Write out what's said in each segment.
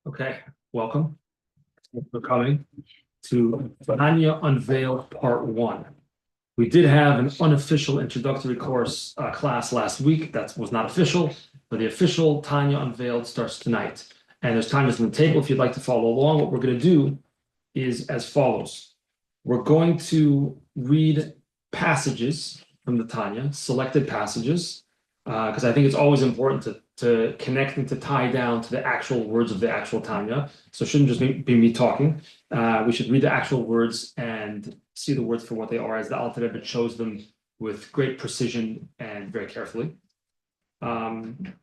Okay, welcome. Thanks for coming to Tanya Unveiled Part 1. We did have an unofficial introductory course class last week. That was not official, but the official Tanya Unveiled starts tonight. And there's times on the table if you'd like to follow along. What we're going to do is as follows. We're going to read passages from the Tanya, selected passages, because I think it's always important to connect and to tie down to the actual words of the actual Tanya. So it shouldn't just be me talking. We should read the actual words and see the words for what they are, as the Alter Rebbe chose them with great precision and very carefully. And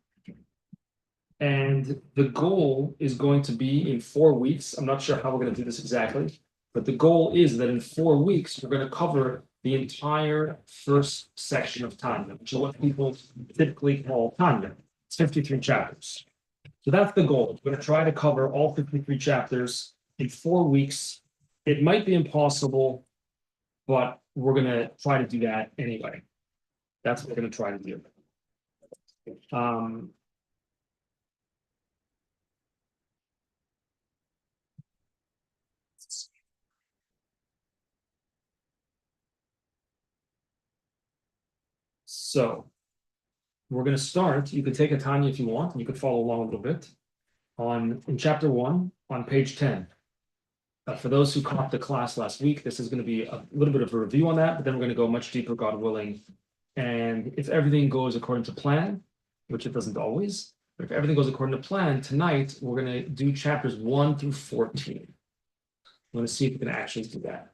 the goal is going to be in 4 weeks. I'm not sure how we're going to do this exactly, but the goal is that in 4 weeks, we're going to cover the entire first section of Tanya, which is what people typically call Tanya. It's 53 chapters. So that's the goal. We're going to try to cover all 53 chapters in 4 weeks. It might be impossible, but we're going to try to do that anyway. That's what we're going to try to do. So we're going to start. You can take a Tanya if you want, and you could follow along a little bit in chapter 1 on page 10. For those who caught the class last week, this is going to be a little bit of a review on that, but then we're going to go much deeper, God willing. And if everything goes according to plan, which it doesn't always, but if everything goes according to plan, tonight we're going to do chapters 1 through 14. I'm going to see if we can actually do that.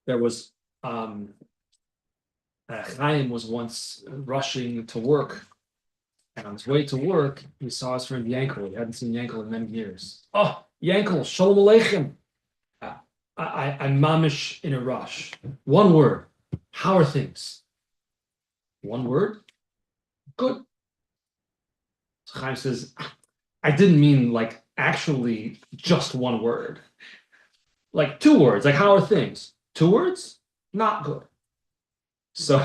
There was Chaim was once rushing to work, and on his way to work, he saw his friend Yankel. He hadn't seen Yankel in many years. Oh, Yankel, Shalom Aleichem. I'm mamish in a rush. One word. How are things? One word? Good. So Chaim says, I didn't mean like actually just one word. Like 2 words. Like, how are things? 2 words? Not good. So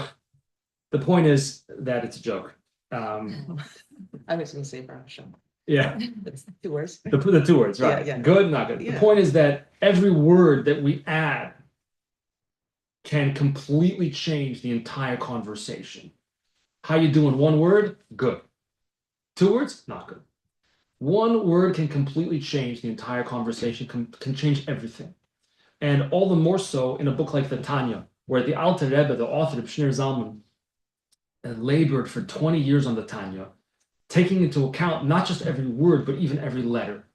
the point is that it's a joke. I was going to say Russian. Yeah. That's 2 words. The 2 words, right? Yeah. Good, not good. Yeah. The point is that every word that we add can completely change the entire conversation. How you doing? 1 word? Good. 2 words? Not good. 1 word can completely change the entire conversation, can change everything. And all the more so in a book like the Tanya, where the Alter Rebbe, the author of Shneur Zalman, labored for 20 years on the Tanya, taking into account not just every word, but even every letter.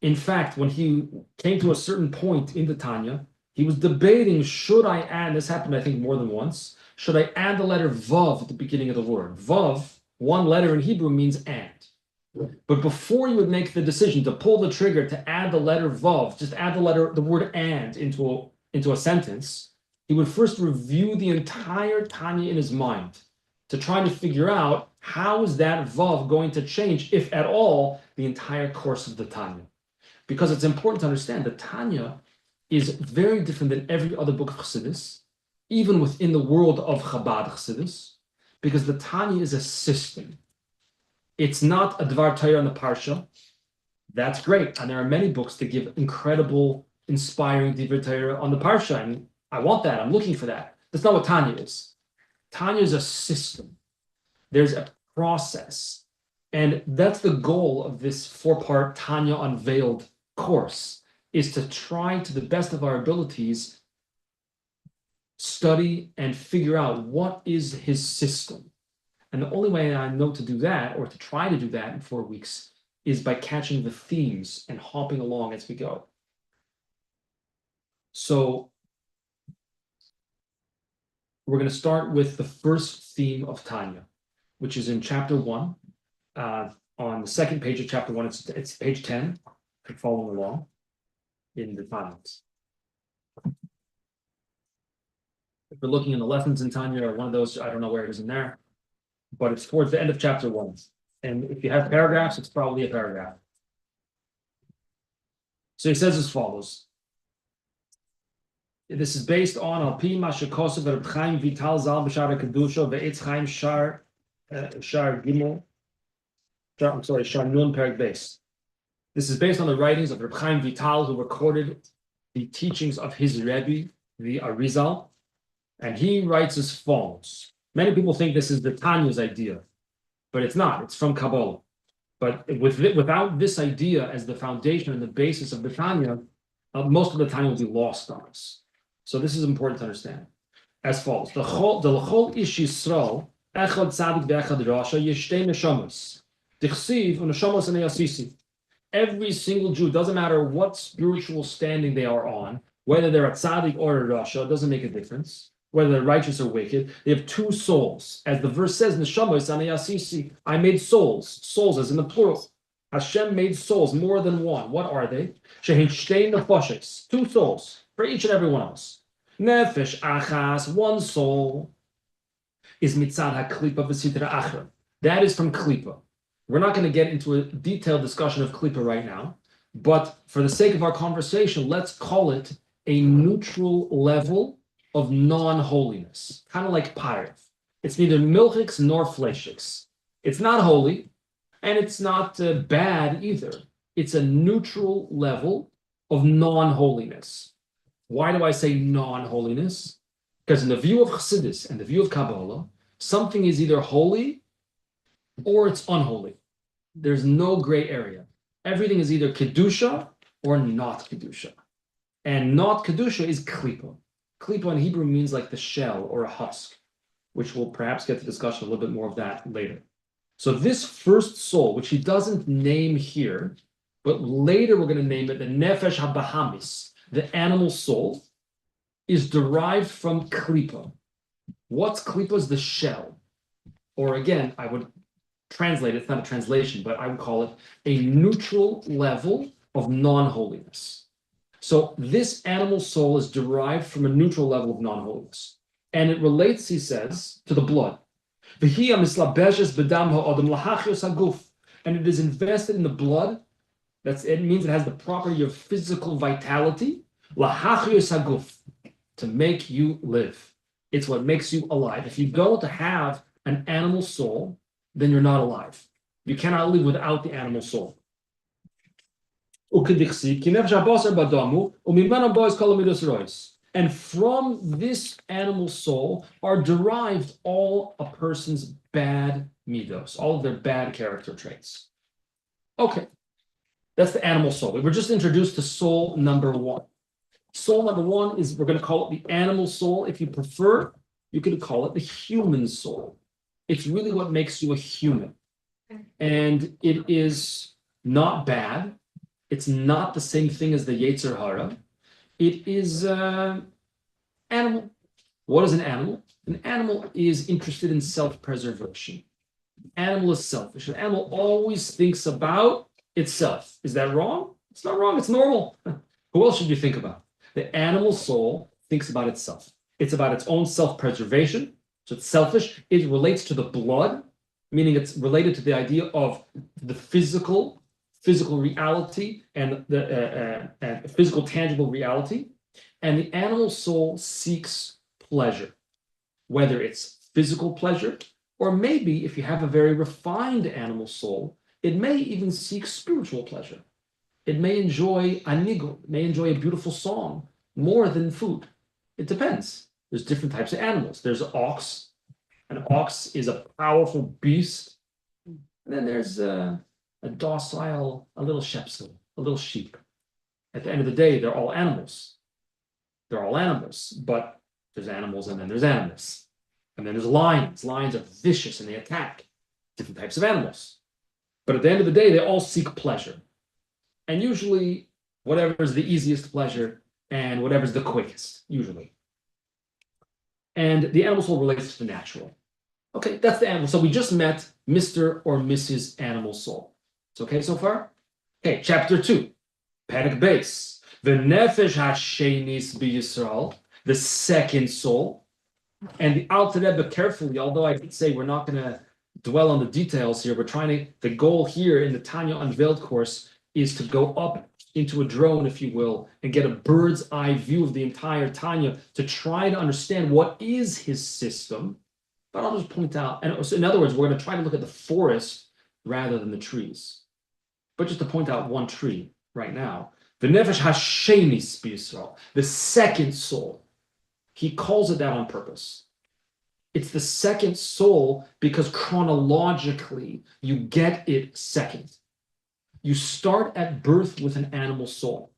In fact, when he came to a certain point in the Tanya, he was debating, should I add, this happened I think more than once, should I add the letter Vav at the beginning of the word? Vav, 1 letter in Hebrew, means and. But before you would make the decision to pull the trigger to add the letter Vav, just add the word and into a sentence, he would first review the entire Tanya in his mind to try to figure out how is that Vav going to change, if at all, the entire course of the Tanya. Because it's important to understand that Tanya is very different than every other book of Chassidus, even within the world of Chabad Chassidus, because the Tanya is a system. It's not a Dvar Torah on the Parsha. That's great. And there are many books that give incredible, inspiring Dvar Torah on the Parsha. And I want that. I'm looking for that. That's not what Tanya is. Tanya is a system. There's a process. And that's the goal of this 4-part Tanya Unveiled course, is to try to the best of our abilities study and figure out what is his system. And the only way I know to do that, or to try to do that in 4 weeks, is by catching the themes and hopping along as we go. So we're going to start with the first theme of Tanya, which is in chapter 1. On the 2nd page of chapter 1, it's page 10. If you're following along in the comments. If we're looking in the lessons in Tanya, or one of those, I don't know where it is in there, but it's towards the end of chapter 1. And if you have paragraphs, it's probably a paragraph. So he says as follows. This is based on Al Pi Mashikosav Reb Chaim Vital Zal B'Shar Kedusha Ve'etz Chaim Shar Gimel. Shar Nun Perek Beis. This is based on the writings of Reb Chaim Vital, who recorded the teachings of his Rebbe, the Arizal, and he writes as follows. Many people think this is the Tanya's idea, but it's not. It's from Kabbalah. But without this idea as the foundation and the basis of the Tanya, most of the Tanya will be lost on us. So this is important to understand. As follows: the L'chol Ish Yisrael Echad Tzadik ve'Echad Rasha Yishtei Neshamos Tichsiv u'Neshamos Anei Asisi. Every single Jew, doesn't matter what spiritual standing they are on, whether they're a tzaddik or a rasha, it doesn't make a difference. Whether they're righteous or wicked, they have two souls. As the verse says, Neshamos Anei Asisi, I made souls as in the plural. Hashem made souls, more than one. What are they? Shehin shtei nefashos, two souls, for each and every one of us. Nefesh achas, one soul, is mitzad ha-klipa v'sitra achra. That is from klipa. We're not going to get into a detailed discussion of klipa right now, but for the sake of our conversation, let's call it a neutral level of non-holiness, kind of like pyre. It's neither milchiks nor fleshiks. It's not holy, and it's not bad either. It's a neutral level of non-holiness. Why do I say non-holiness? Because in the view of Chassidus and the view of Kabbalah, something is either holy or it's unholy. There's no gray area. Everything is either Kedusha or not Kedusha. And not Kedusha is Klipa. Klipa in Hebrew means like the shell or a husk, which we'll perhaps get to discussion a little bit more of that later. So this first soul, which he doesn't name here, but later we're going to name it the Nefesh HaBahamis, the animal soul, is derived from Klipa. What's Klipa? Is the shell. Or again, I would translate it, it's not a translation, but I would call it a neutral level of non-holiness. So this animal soul is derived from a neutral level of non-holiness. And it relates, he says, to the blood. And it is invested in the blood. It means it has the property of physical vitality. To make you live. It's what makes you alive. If you don't have an animal soul, then you're not alive. You cannot live without the animal soul. And from this animal soul are derived all a person's bad midos, all of their bad character traits. Okay, that's the animal soul. We were just introduced to soul number one. Soul number one is, we're going to call it the animal soul. If you prefer, you could call it the human soul. It's really what makes you a human. And it is not bad. It's not the same thing as the Yetzer Hara. It is animal. What is an animal? An animal is interested in self-preservation. Animal is selfish. An animal always thinks about itself. Is that wrong? It's not wrong. It's normal. Who else should you think about? The animal soul thinks about itself. It's about its own self-preservation. So it's selfish. It relates to the blood, meaning it's related to the idea of the physical reality and the physical tangible reality. And the animal soul seeks pleasure, whether it's physical pleasure, or maybe if you have a very refined animal soul, it may even seek spiritual pleasure. It may enjoy a nigel, it may enjoy a beautiful song more than food. It depends. There's different types of animals. There's an ox. An ox is a powerful beast. And then there's a docile, a little shepsel, a little sheep. At the end of the day, they're all animals. They're all animals, but there's animals and then there's animals. And then there's lions. Lions are vicious and they attack. Different types of animals. But at the end of the day, they all seek pleasure. And usually, whatever is the easiest pleasure and whatever's the quickest, usually. And the animal soul relates to the natural. Okay, that's the animal. So we just met Mr. or Mrs. Animal Soul. It's okay so far? Okay, chapter 2. Perek Beis. V'nefesh hashenis b'Yisrael. The second soul. And the Alter Rebbe carefully, although I could say we're not going to dwell on the details here, the goal here in the Tanya Unveiled course is to go up into a drone, if you will, and get a bird's eye view of the entire Tanya to try to understand what is his system. But I'll just point out, and so in other words, we're going to try to look at the forest rather than the trees. But just to point out one tree right now, the Nefesh Hashemis B'Yisrael, the second soul. He calls it that on purpose. It's the second soul because chronologically you get it second. You start at birth with an animal soul.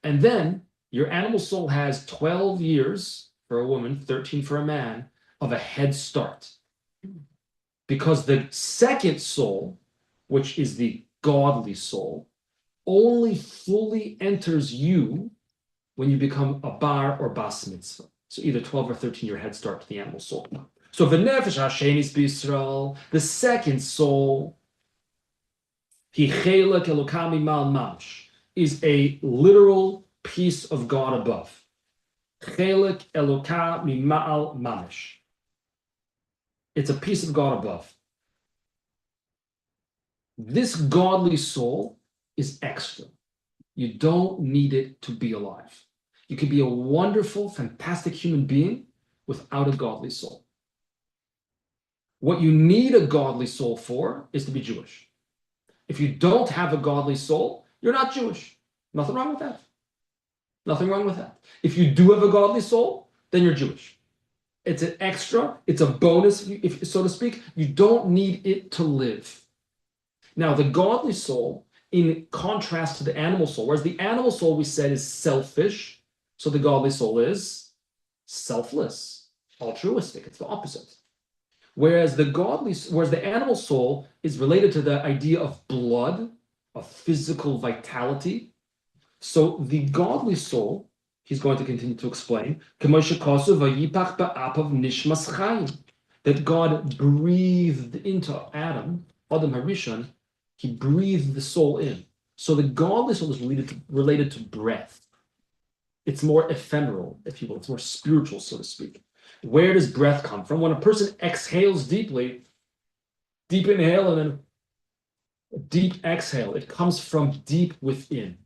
And then your animal soul has 12 years for a woman, 13 for a man, of a head start. Because the second soul, which is the godly soul, only fully enters you when you become a bar or bas mitzvah. So either 12 or 13 year head start to the animal soul. So the nefesh hashenis b'Yisrael, the second soul, he chelek elokami mal mamash, is a literal piece of God above. Chelek eloka mimal mamash. It's a piece of God above. This godly soul is extra. You don't need it to be alive. You can be a wonderful, fantastic human being without a godly soul. What you need a godly soul for is to be Jewish. If you don't have a godly soul, you're not Jewish. Nothing wrong with that. Nothing wrong with that. If you do have a godly soul, then you're Jewish. It's an extra, it's a bonus, if so to speak. You don't need it to live. Now, the godly soul, in contrast to the animal soul, whereas the animal soul we said is selfish, so the godly soul is selfless, altruistic. It's the opposite. Whereas the animal soul is related to the idea of blood, of physical vitality. So the godly soul, he's going to continue to explain, that God breathed into Adam Harishon, he breathed the soul in. So the godly soul is related to breath. It's more ephemeral, if you will. It's more spiritual, so to speak. Where does breath come from? When a person exhales deeply, deep inhale and then deep exhale, it comes from deep within.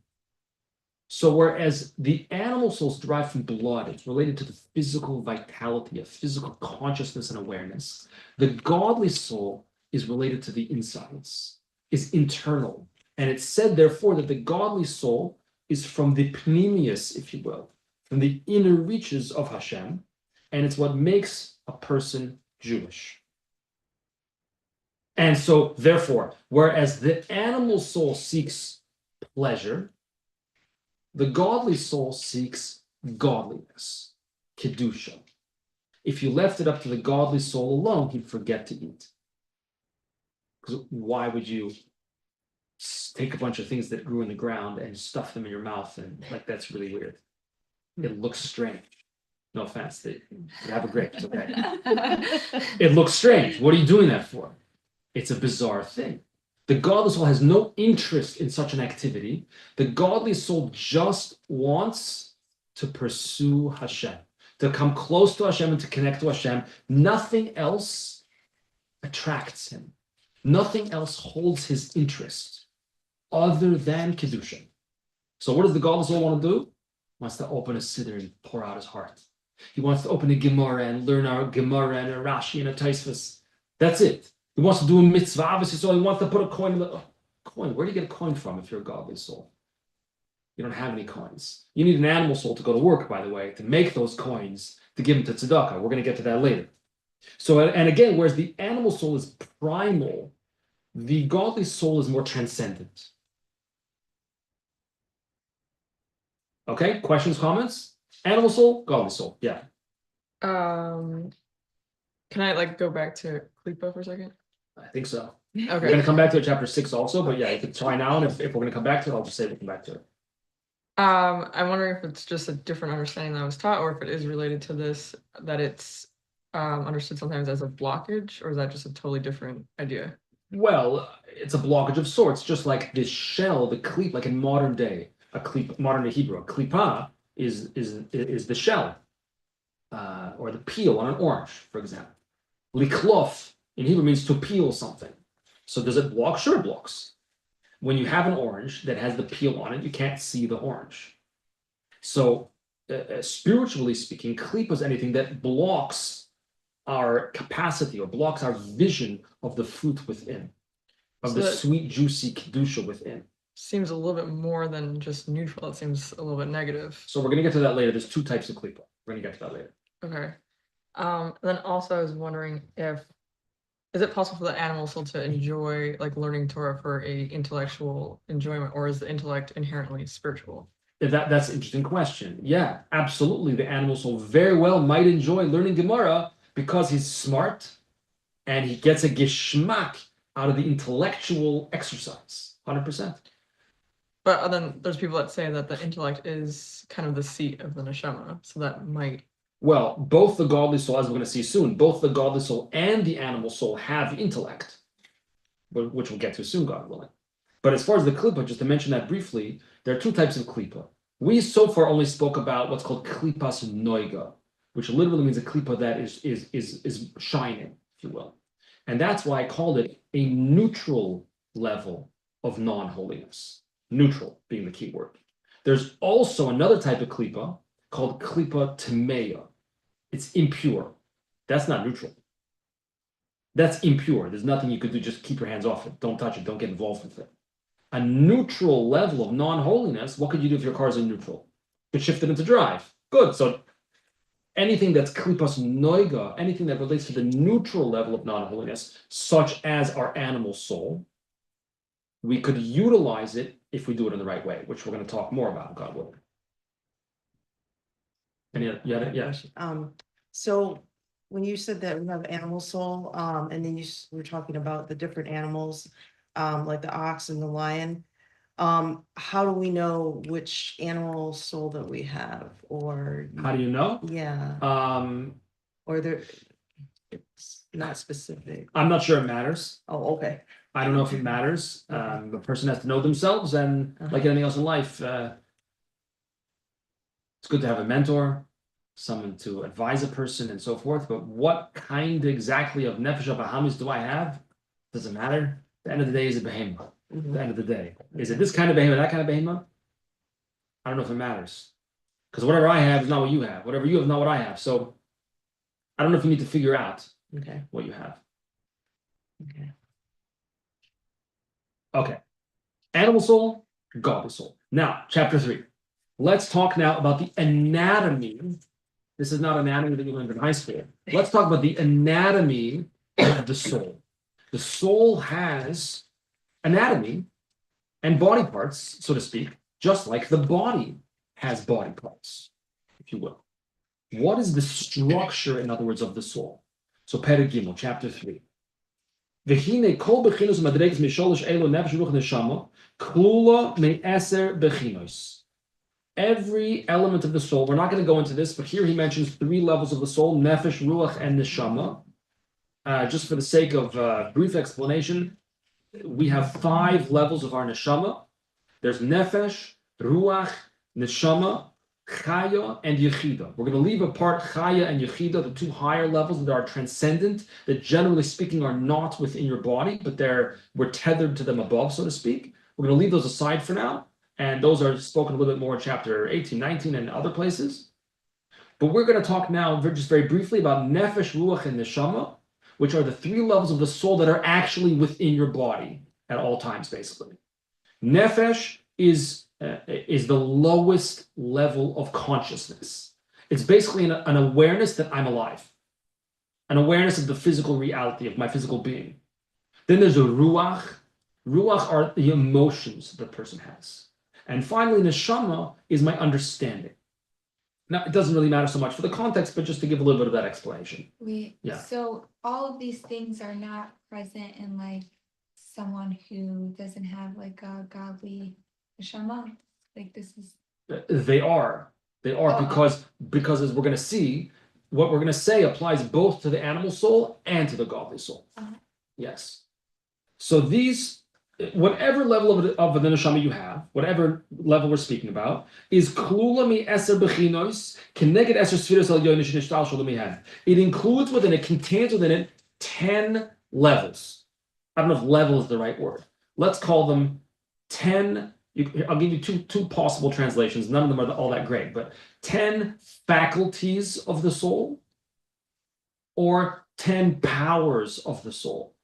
So whereas the animal soul is derived from blood, it's related to the physical vitality, of physical consciousness and awareness. The godly soul is related to the insides, is internal. And it's said, therefore, that the godly soul is from the pneumius, if you will, from the inner reaches of Hashem, and it's what makes a person Jewish. And so, therefore, whereas the animal soul seeks pleasure, the godly soul seeks godliness, kedusha. If you left it up to the godly soul alone, he'd forget to eat. Because why would you take a bunch of things that grew in the ground and stuff them in your mouth? And like, that's really weird. It looks strange. No offense. Have a grape. It's okay. It looks strange. What are you doing that for? It's a bizarre thing. The godly soul has no interest in such an activity. The godly soul just wants to pursue Hashem, to come close to Hashem and to connect to Hashem. Nothing else attracts him. Nothing else holds his interest other than Kedusha. So what does the godly soul want to do? He wants to open a siddur and pour out his heart. He wants to open a Gemara and learn our Gemara and a Rashi and a Taisvus. That's it. He wants to do a mitzvah, so he wants to put a coin in the coin. Where do you get a coin from if you're a godly soul? You don't have any coins. You need an animal soul to go to work, by the way, to make those coins, to give them to tzedakah. We're going to get to that later. So, and again, whereas the animal soul is primal, the godly soul is more transcendent. Okay, questions, comments? Animal soul, godly soul, yeah. Can I like go back to Klippa for a second? I think so. Okay. We're going to come back to chapter 6 also, but yeah, you can try now, and if we're going to come back to it, I'll just say we'll come back to it. I'm wondering if it's just a different understanding that I was taught, or if it is related to this, that it's understood sometimes as a blockage, or is that just a totally different idea? Well, it's a blockage of sorts, just like this shell, the klip, like in modern day, modern day Hebrew, a klipa is the shell, or the peel on an orange, for example. Liklof in Hebrew means to peel something. So does it block? Sure, it blocks. When you have an orange that has the peel on it, you can't see the orange. So, spiritually speaking, klipa is anything that blocks our capacity or blocks our vision of the fruit within, of So the that- sweet, juicy kedusha within. Seems a little bit more than just neutral. It seems a little bit negative. So we're going to get to that later. There's two types of klipa. We're going to get to that later. Okay. Then also I was wondering is it possible for the animal soul to enjoy like learning Torah for a intellectual enjoyment, or is the intellect inherently spiritual? That's an interesting question. Yeah, absolutely. The animal soul very well might enjoy learning Gemara because he's smart and he gets a geschmack out of the intellectual exercise. 100%. But then there's people that say that the intellect is kind of the seat of the neshama, so that might. Well, both the godly soul, as we're going to see soon, both the godly soul and the animal soul have intellect, which we'll get to soon, God willing. But as far as the klipa, just to mention that briefly, there are two types of klipa. We so far only spoke about what's called klipas noiga, which literally means a klipa that is shining, if you will. And that's why I called it a neutral level of non-holiness. Neutral being the key word. There's also another type of klipa called klipa temeya. It's impure. That's not neutral. That's impure. There's nothing you could do. Just keep your hands off it. Don't touch it. Don't get involved with it. A neutral level of non-holiness, what could you do if your car is in neutral? You could shift it into drive. Good. So anything that's klipas noiga, anything that relates to the neutral level of non-holiness, such as our animal soul, we could utilize it if we do it in the right way, which we're going to talk more about, God willing. Yeah. So when you said that we have animal soul, and then were talking about the different animals, like the ox and the lion, how do we know which animal soul that we have, or? How do you know? Yeah, or it's not specific. I'm not sure it matters. Oh, okay. I don't know if it matters. Okay. The person has to know themselves, and like anything else in life, it's good to have a mentor, someone to advise a person, and so forth. But what kind exactly of nefesh abahamis do I have? Doesn't matter. The end of the day is a behemoth. The end of the day, is it this kind of behemoth, that kind of behemoth? I don't know if it matters, because whatever I have is not what you have. Whatever you have is not what I have. So I don't know if you need to figure out what you have. Okay. Animal soul, godly soul. Now, chapter 3. Let's talk now about the anatomy. This is not anatomy that you learned in high school. Let's talk about the anatomy of the soul. The soul has anatomy and body parts, so to speak, just like the body has body parts, if you will. What is the structure, in other words, of the soul? So, Perek Gimel, chapter 3. V'hine kol bechinus madreges misholosh elo nefesh ruach neshama klula me'eser bechinos. Every element of the soul, we're not going to go into this, but here he mentions 3 levels of the soul, nefesh, ruach, and neshama. Just for the sake of brief explanation, we have 5 levels of our neshama. There's nefesh, ruach, neshama, chaya, and yechida. We're going to leave apart chaya and yechida, the 2 higher levels that are transcendent, that generally speaking are not within your body, but we're tethered to them above, so to speak. We're going to leave those aside for now. And those are spoken a little bit more in chapter 18, 19, and other places. But we're going to talk now just very briefly about nefesh, ruach, and neshama, which are the 3 levels of the soul that are actually within your body at all times, basically. Nefesh is the lowest level of consciousness. It's basically an awareness that I'm alive, an awareness of the physical reality of my physical being. Then there's a ruach. Ruach are the emotions the person has. And finally, neshama is my understanding. Now, it doesn't really matter so much for the context, but just to give a little bit of that explanation. Yeah. So all of these things are not present in like someone who doesn't have like a godly neshama. Like this is. They are because as we're going to see, what we're going to say applies both to the animal soul and to the godly soul. Yes. So whatever level of the neshama you have, whatever level we're speaking about, is klula mi eser bechinos keneged eser sfiras al yoinish nishtal shalom had. It includes within it, contains within it 10 levels. I don't know if level is the right word. Let's call them 10, I'll give you two possible translations. None of them are all that great, but 10 faculties of the soul or 10 powers of the soul.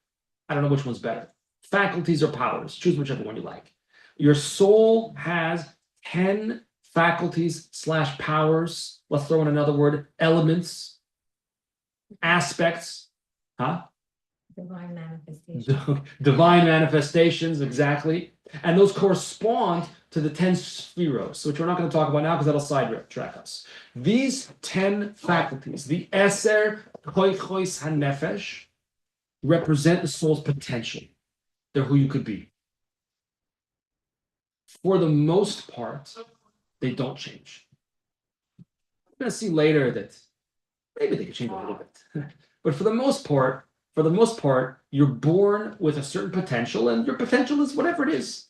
I don't know which one's better. Faculties or powers, choose whichever one you like. Your soul has 10 faculties / powers. Let's throw in another word, elements, aspects, huh? Divine manifestation. Divine manifestations, exactly. And those correspond to the 10 spheros, which we're not going to talk about now because that'll sidetrack us. These 10 faculties, the Eser Koichos HaNefesh, represent the soul's potential. They're who you could be. For the most part, they don't change. We're going to see later that maybe they can change a little bit. But for the most part, you're born with a certain potential, and your potential is whatever it is.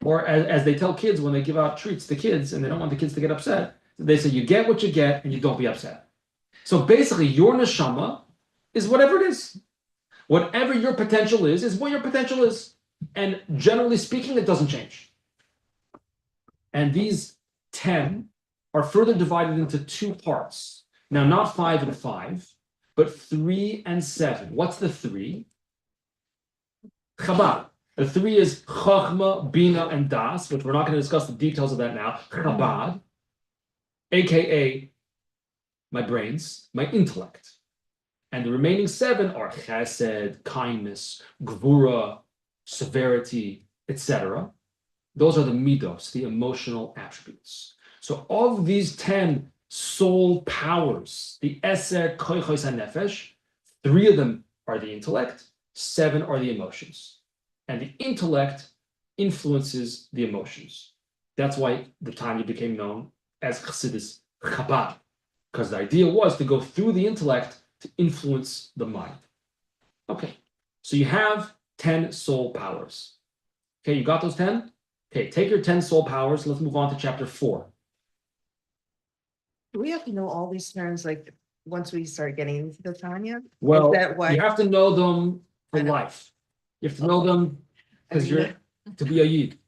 Or as they tell kids when they give out treats to kids, and they don't want the kids to get upset, they say you get what you get, and you don't be upset. So basically, your neshama is whatever it is. Whatever your potential is what your potential is. And generally speaking, it doesn't change. And these 10 are further divided into two parts. Now, not 5 and 5, but 3 and 7. What's the 3? Chabad. The 3 is Chachma, Bina, and Das, which we're not going to discuss the details of that now. Chabad, aka my brains, my intellect. And the remaining 7 are Chesed, kindness, Gvura, severity, etc. Those are the midos, the emotional attributes. So of these 10 soul powers, the Eser Koichos HaNefesh, 3 of them are the intellect, 7 are the emotions. And the intellect influences the emotions. That's why the Tanya became known as Chassidus Chabad, because the idea was to go through the intellect to influence the mind. Okay, so you have 10 soul powers. Okay, you got those 10? Okay, take your 10 soul powers. Let's move on to chapter 4. Do we have to know all these terms, like, once we start getting into the Tanya? Well, Is that why? you have to know them for I know. life. You have to know them because I mean, you're to be a yid.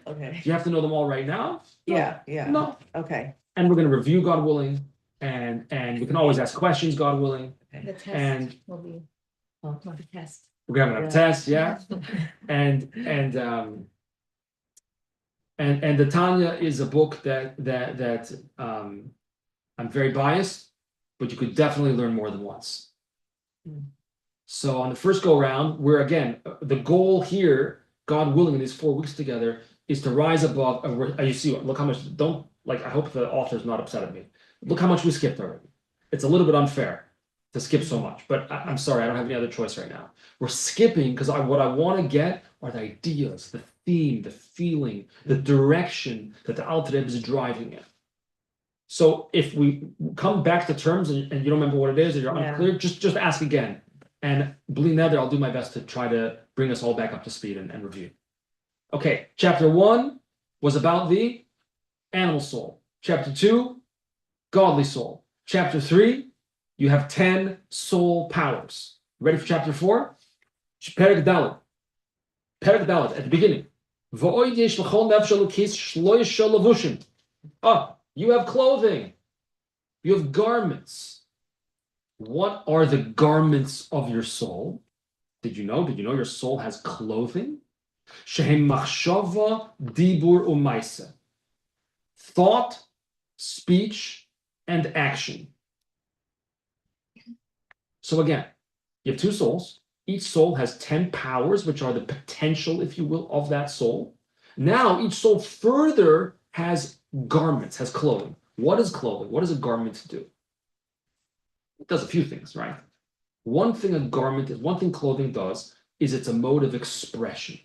Okay, Do you have to know them all right now? No. yeah, No. okay. And we're going to review, God willing, and we can always ask questions, God willing. The test And will be, well, not the test. we're going to have a Yeah. test, yeah. And the Tanya is a book that I'm very biased, but you could definitely learn more than once. Mm. So on the first go round, we're again, the goal here, God willing, in these 4 weeks together, is to rise above. You see, look how much. Don't like. I hope the author's not upset at me. Look how much we skipped already. It's a little bit unfair to skip so much, but I'm sorry, I don't have any other choice right now. We're skipping because what I want to get are the ideas, the theme, the feeling, the direction that the Alter Rebbe is driving at. So if we come back to terms and you don't remember what it is or you're unclear, just ask again. And bli neder, I'll do my best to try to bring us all back up to speed and review. Okay, chapter 1 was about the animal soul. Chapter 2, godly soul. Chapter 3, you have 10 soul powers. Ready for chapter 4? Perek Dalet. Perek Dalet, at the beginning. V'oid yesh l'chol nefesh elokis shloish shel levushim. You have clothing. You have garments. What are the garments of your soul? Did you know? Did you know your soul has clothing? Shehem machshava, dibur, umaisa. Thought, speech, and action. So again, you have 2 souls. Each soul has 10 powers, which are the potential, if you will, of that soul. Now, each soul further has garments, has clothing. What is clothing? What does a garment do? It does a few things, right? One thing clothing does is it's a mode of expression.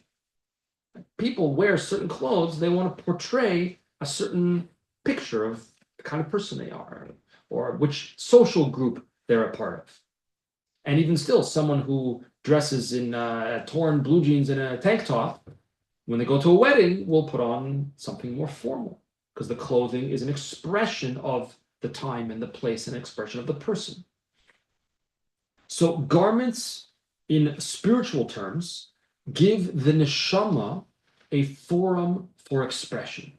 People wear certain clothes, they want to portray a certain picture of the kind of person they are, or which social group they're a part of. And even still, someone who dresses in torn blue jeans and a tank top, when they go to a wedding, will put on something more formal, because the clothing is an expression of the time and the place and expression of the person. So garments in spiritual terms give the neshama a forum for expression.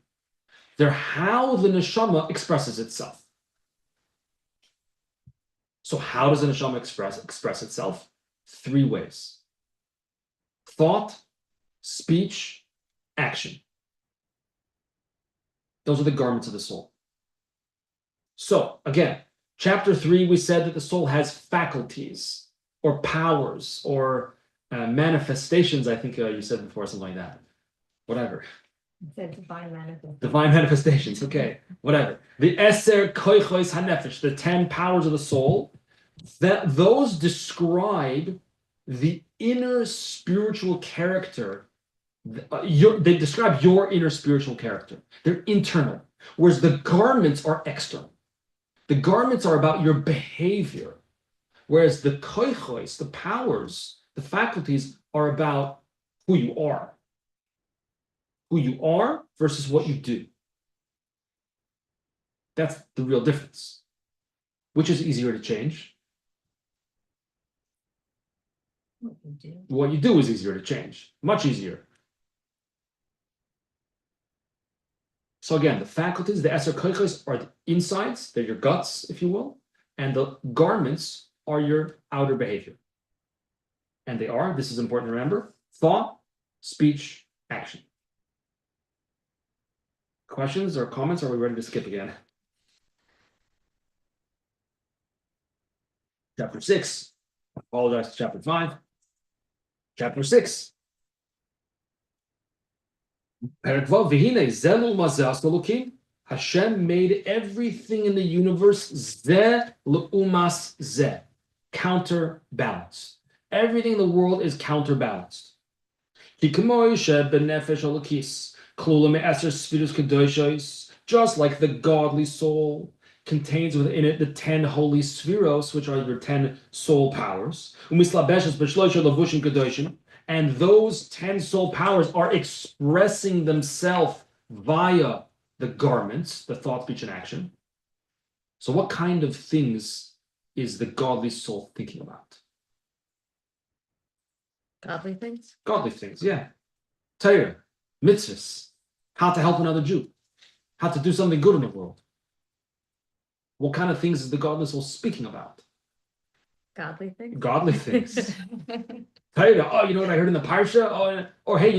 They're how the neshama expresses itself. So how does the neshama express itself? 3 ways: thought, speech, action. Those are the garments of the soul. So again, chapter 3, we said that the soul has faculties or powers or manifestations. I think you said before, something like that. Whatever. It said divine manifestation. Divine manifestations. Okay, whatever. The Eser Koichos Hanefesh, the 10 powers of the soul, that those describe the inner spiritual character. They describe your inner spiritual character. They're internal, whereas the garments are external. The garments are about your behavior, whereas the koichos, the powers, the faculties, are about who you are. Who you are versus what you do. That's the real difference. Which is easier to change? What you do. What you do is easier to change. Much easier. So again, the faculties, the eser koichos, are the insides, they're your guts, if you will, and the garments are your outer behavior. And they are, this is important to remember, thought, speech, action. Questions or comments, or are we ready to skip again? Chapter 6. I apologize to chapter 5. Chapter 6. Hashem made everything in the universe zeh l'umas zeh, counterbalanced. Everything in the world is counterbalanced. Just like the godly soul contains within it the 10 holy spheros, which are your 10 soul powers. And those 10 soul powers are expressing themselves via the garments, the thought, speech, and action. So what kind of things is the godly soul thinking about? Godly things? Godly things, yeah. Torah, mitzvahs, how to help another Jew, how to do something good in the world. What kind of things is the godly soul speaking about? Godly things? Godly things. Torah, oh, you know what I heard in the parsha? Oh, or hey,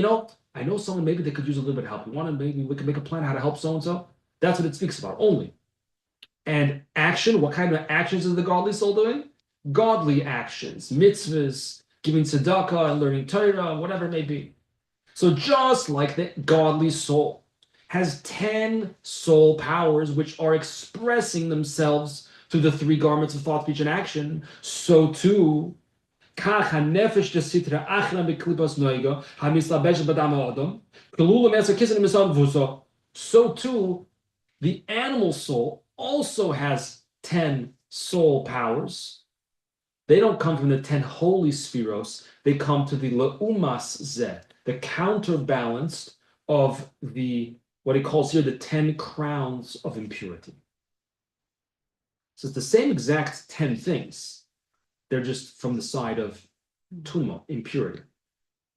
I know someone maybe they could use a little bit of help. You want to maybe we could make a plan how to help so and so. That's what it speaks about only. And action, what kind of actions is the godly soul doing? Godly actions, mitzvahs, giving tzedakah and learning Torah, whatever it may be. So just like the godly soul has 10 soul powers which are expressing themselves through the 3 garments of thought, speech, and action, so too so too, the animal soul also has 10 soul powers. They don't come from the 10 holy spheros. They come to the leumas zeh, the counterbalance of the, what he calls here, the 10 crowns of impurity. So it's the same exact 10 things. They're just from the side of tuma, impurity.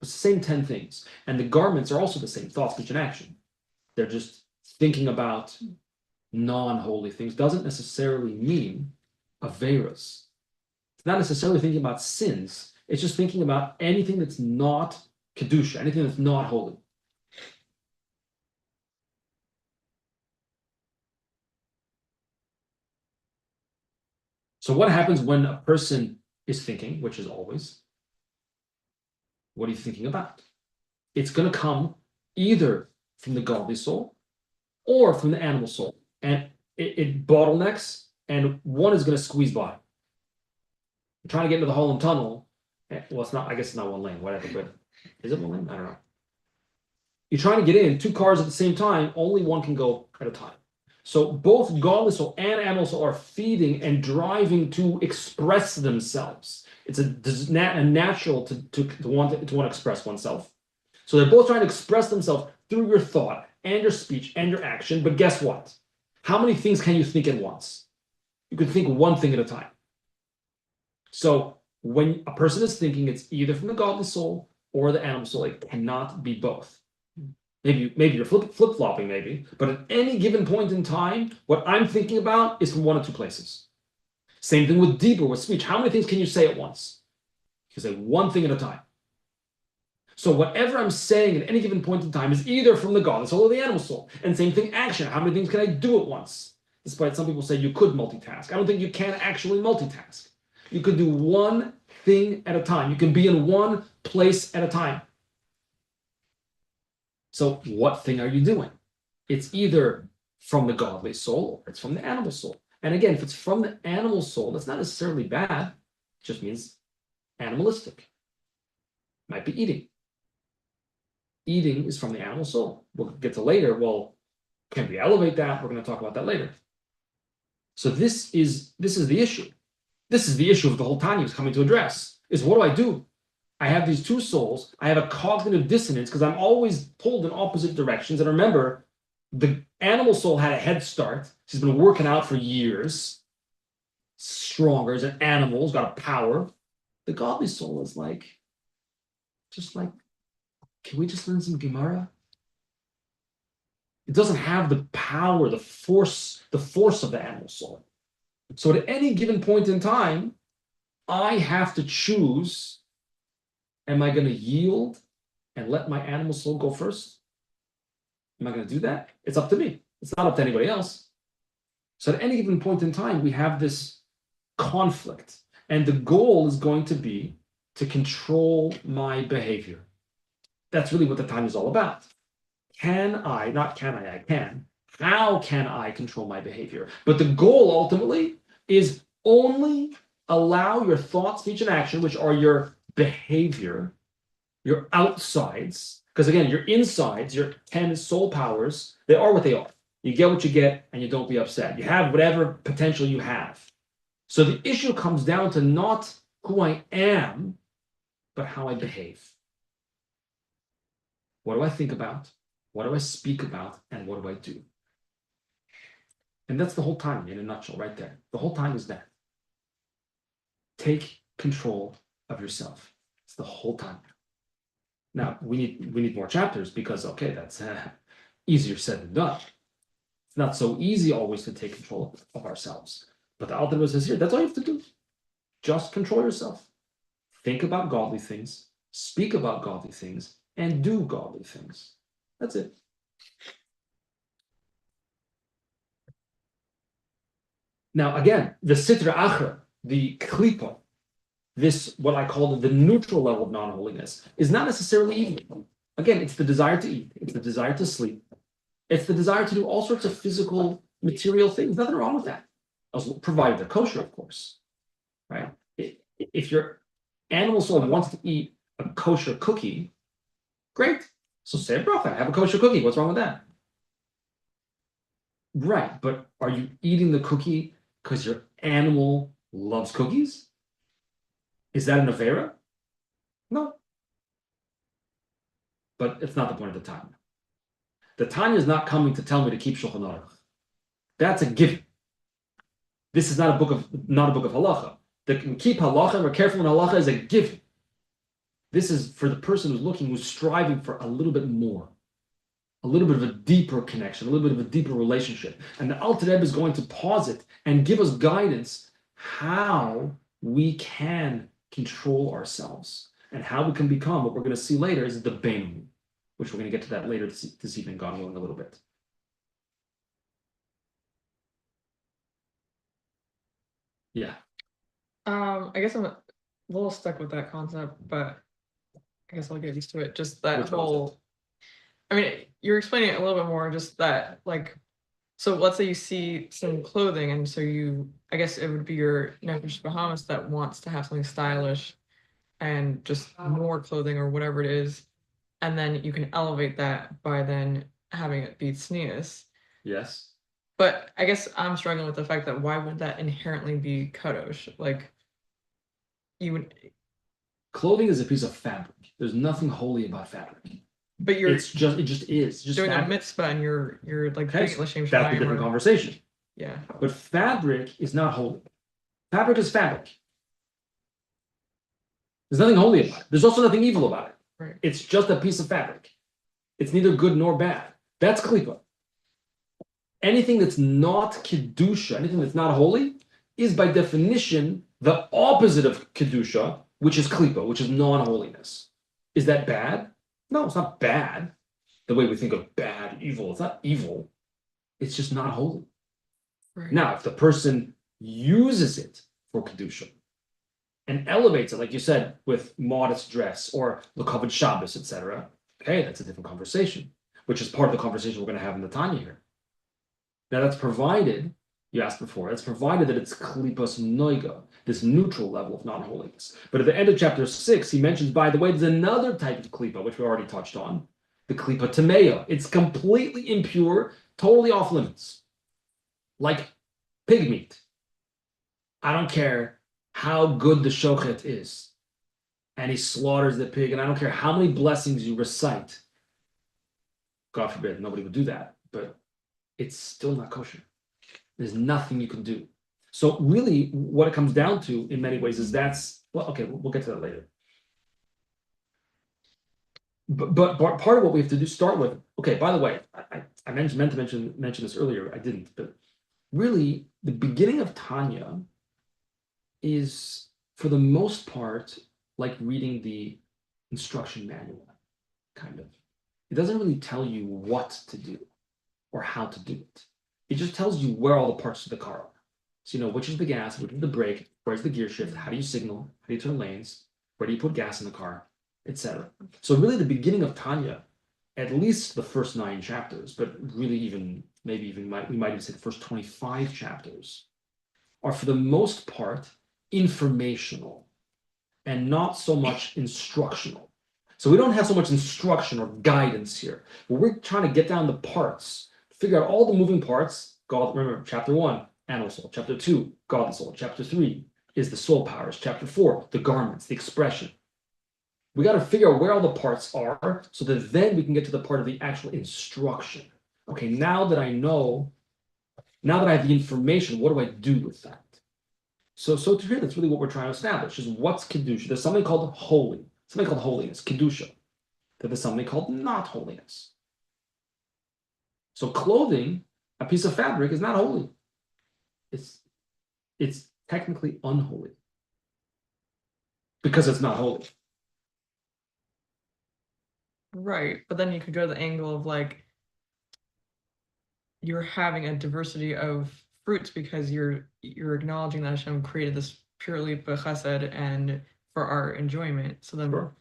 It's the same 10 things. And the garments are also the same, thought, speech, and action. They're just thinking about non-holy things. Doesn't necessarily mean averas. It's not necessarily thinking about sins. It's just thinking about anything that's not kedusha, anything that's not holy. So what happens when a person is thinking, which is always, what are you thinking about? It's going to come either from the godly soul or from the animal soul. And it bottlenecks, and one is going to squeeze by. You're trying to get into the Holland Tunnel. Well, it's not, I guess it's not one lane, whatever, but is it one lane? I don't know. You're trying to get in 2 cars at the same time, only one can go at a time. So both godly soul and animal soul are feeding and driving to express themselves. It's a natural to want to express oneself. So they're both trying to express themselves through your thought and your speech and your action. But guess what? How many things can you think at once? You can think one thing at a time. So when a person is thinking, it's either from the godly soul or the animal soul. It cannot be both. Maybe you're flip-flopping, maybe, but at any given point in time, what I'm thinking about is from one or two places. Same thing with deeper, with speech. How many things can you say at once? You can say one thing at a time. So whatever I'm saying at any given point in time is either from the godly soul or the animal soul. And same thing, action. How many things can I do at once? Despite some people say you could multitask. I don't think you can actually multitask. You could do one thing at a time. You can be in one place at a time. So what thing are you doing? It's either from the godly soul or it's from the animal soul. And again, if it's from the animal soul, that's not necessarily bad. It just means animalistic. Might be eating. Eating is from the animal soul. We'll get to later. Well, can we elevate that? We're going to talk about that later. So this is the issue. This is the issue of the whole Tanya is coming to address. Is what do? I have these two souls. I have a cognitive dissonance because I'm always pulled in opposite directions. And remember, the animal soul had a head start. She's been working out for years. Stronger as an animal, has got a power. The godly soul is just like, can we just learn some Gemara? It doesn't have the power, the force of the animal soul. So at any given point in time, I have to choose, am I going to yield and let my animal soul go first? Am I going to do that? It's up to me. It's not up to anybody else. So at any given point in time, we have this conflict. And the goal is going to be to control my behavior. That's really what the time is all about. I can. How can I control my behavior? But the goal ultimately is only allow your thought, speech, and action, which are your behavior, your outsides, because again, your insides, your 10 soul powers, they are what they are. You get what you get, and you don't be upset. You have whatever potential you have. So the issue comes down to not who I am, but how I behave. What do I think about? What do I speak about? And what do I do? And that's the whole time in a nutshell right there. The whole time is that. Take control of yourself. It's the whole time. Now, we need more chapters because, okay, that's easier said than done. It's not so easy always to take control of ourselves. But the Alter Rebbe says here, that's all you have to do. Just control yourself. Think about godly things, speak about godly things, and do godly things. That's it. Now, again, the Sitra Achra, the Klipa, this, what I call the neutral level of non-holiness, is not necessarily evil. Again, it's the desire to eat, it's the desire to sleep, it's the desire to do all sorts of physical, material things. Nothing wrong with that, provided they're kosher, of course. Right? If your animal soul wants to eat a kosher cookie, great. So say a bracha, have a kosher cookie. What's wrong with that? Right, but are you eating the cookie because your animal loves cookies? Is that an avera? No. But it's not the point of the Tanya. The Tanya is not coming to tell me to keep Shulchan Aruch. That's a given. This is not a book of halacha. The keep halacha, we're careful in halacha, is a given. This is for the person who's striving for a little bit more, a little bit of a deeper connection, a little bit of a deeper relationship. And the Alter Rebbe is going to pause it and give us guidance how we can control ourselves and how we can become what we're going to see later is the Beinoni, which we're going to get to that later this evening, God willing, a little bit. Yeah. I guess I'm a little stuck with that concept, but I guess I'll get used to it. Just that Which whole, I mean, you're explaining it a little bit more, just that, like, so let's say you see some clothing, and so I guess it would be your Nefesh Bahamas that wants to have something stylish and just more clothing or whatever it is, and then you can elevate that by then having it be tznius. Yes. But I guess I'm struggling with the fact that why would that inherently be kadosh? Like, you would, Clothing is a piece of fabric. There's nothing holy about fabric. but It just is. Just doing a fabric. mitzvah and you're like Okay, doing l'shem that's a shamayim different or- conversation. Yeah. But fabric is not holy. Fabric is fabric. There's nothing holy about it. There's also nothing evil about it. Right. It's just a piece of fabric. It's neither good nor bad. That's klipa. Anything that's not kedusha, anything that's not holy, is by definition the opposite of kedusha, which is klipa, which is non-holiness. Is that bad? No, it's not bad. The way we think of bad, evil, it's not evil. It's just not holy. Right. Now, if the person uses it for kedusha and elevates it, like you said, with modest dress or l'kavod Shabbos, etc., okay, that's a different conversation, which is part of the conversation we're going to have in the Tanya here. Now, that's provided, you asked before, that's provided that it's klipas noiga, this neutral level of non-holiness. But at the end of chapter 6, he mentions, by the way, there's another type of klipa, which we already touched on, the klipa tamea. It's completely impure, totally off limits, like pig meat. I don't care how good the shochet is, and he slaughters the pig, and I don't care how many blessings you recite. God forbid, nobody would do that, but it's still not kosher. There's nothing you can do. So really, what it comes down to, in many ways, is well, okay, we'll get to that later. But part of what we have to do, start with, okay, by the way, I meant to mention this earlier, I didn't, but really, the beginning of Tanya is, for the most part, like reading the instruction manual, kind of. It doesn't really tell you what to do or how to do it. It just tells you where all the parts of the car are. So you know which is the gas, which is the brake, where's the gear shift, how do you signal, how do you turn lanes, where do you put gas in the car, etc. So really the beginning of Tanya, at least the first 9 chapters, but really we might even say the first 25 chapters, are for the most part informational and not so much instructional. So we don't have so much instruction or guidance here, but we're trying to get down the parts, figure out all the moving parts. God, remember, chapter 1, animal soul. Chapter 2, godly soul. Chapter 3 is the soul powers. Chapter 4, the garments, the expression. We got to figure out where all the parts are so that then we can get to the part of the actual instruction. Okay, now that I have the information, what do I do with that? So to hear, that's really what we're trying to establish, is what's kedusha. There's something called holy, something called holiness, kedusha. That there's something called not holiness. So clothing, a piece of fabric, is not holy. It's technically unholy because it's not holy. Right, but then you could go to the angle of like you're having a diversity of fruits because you're acknowledging that Hashem created this purely b'chesed and for our enjoyment. So then Sure.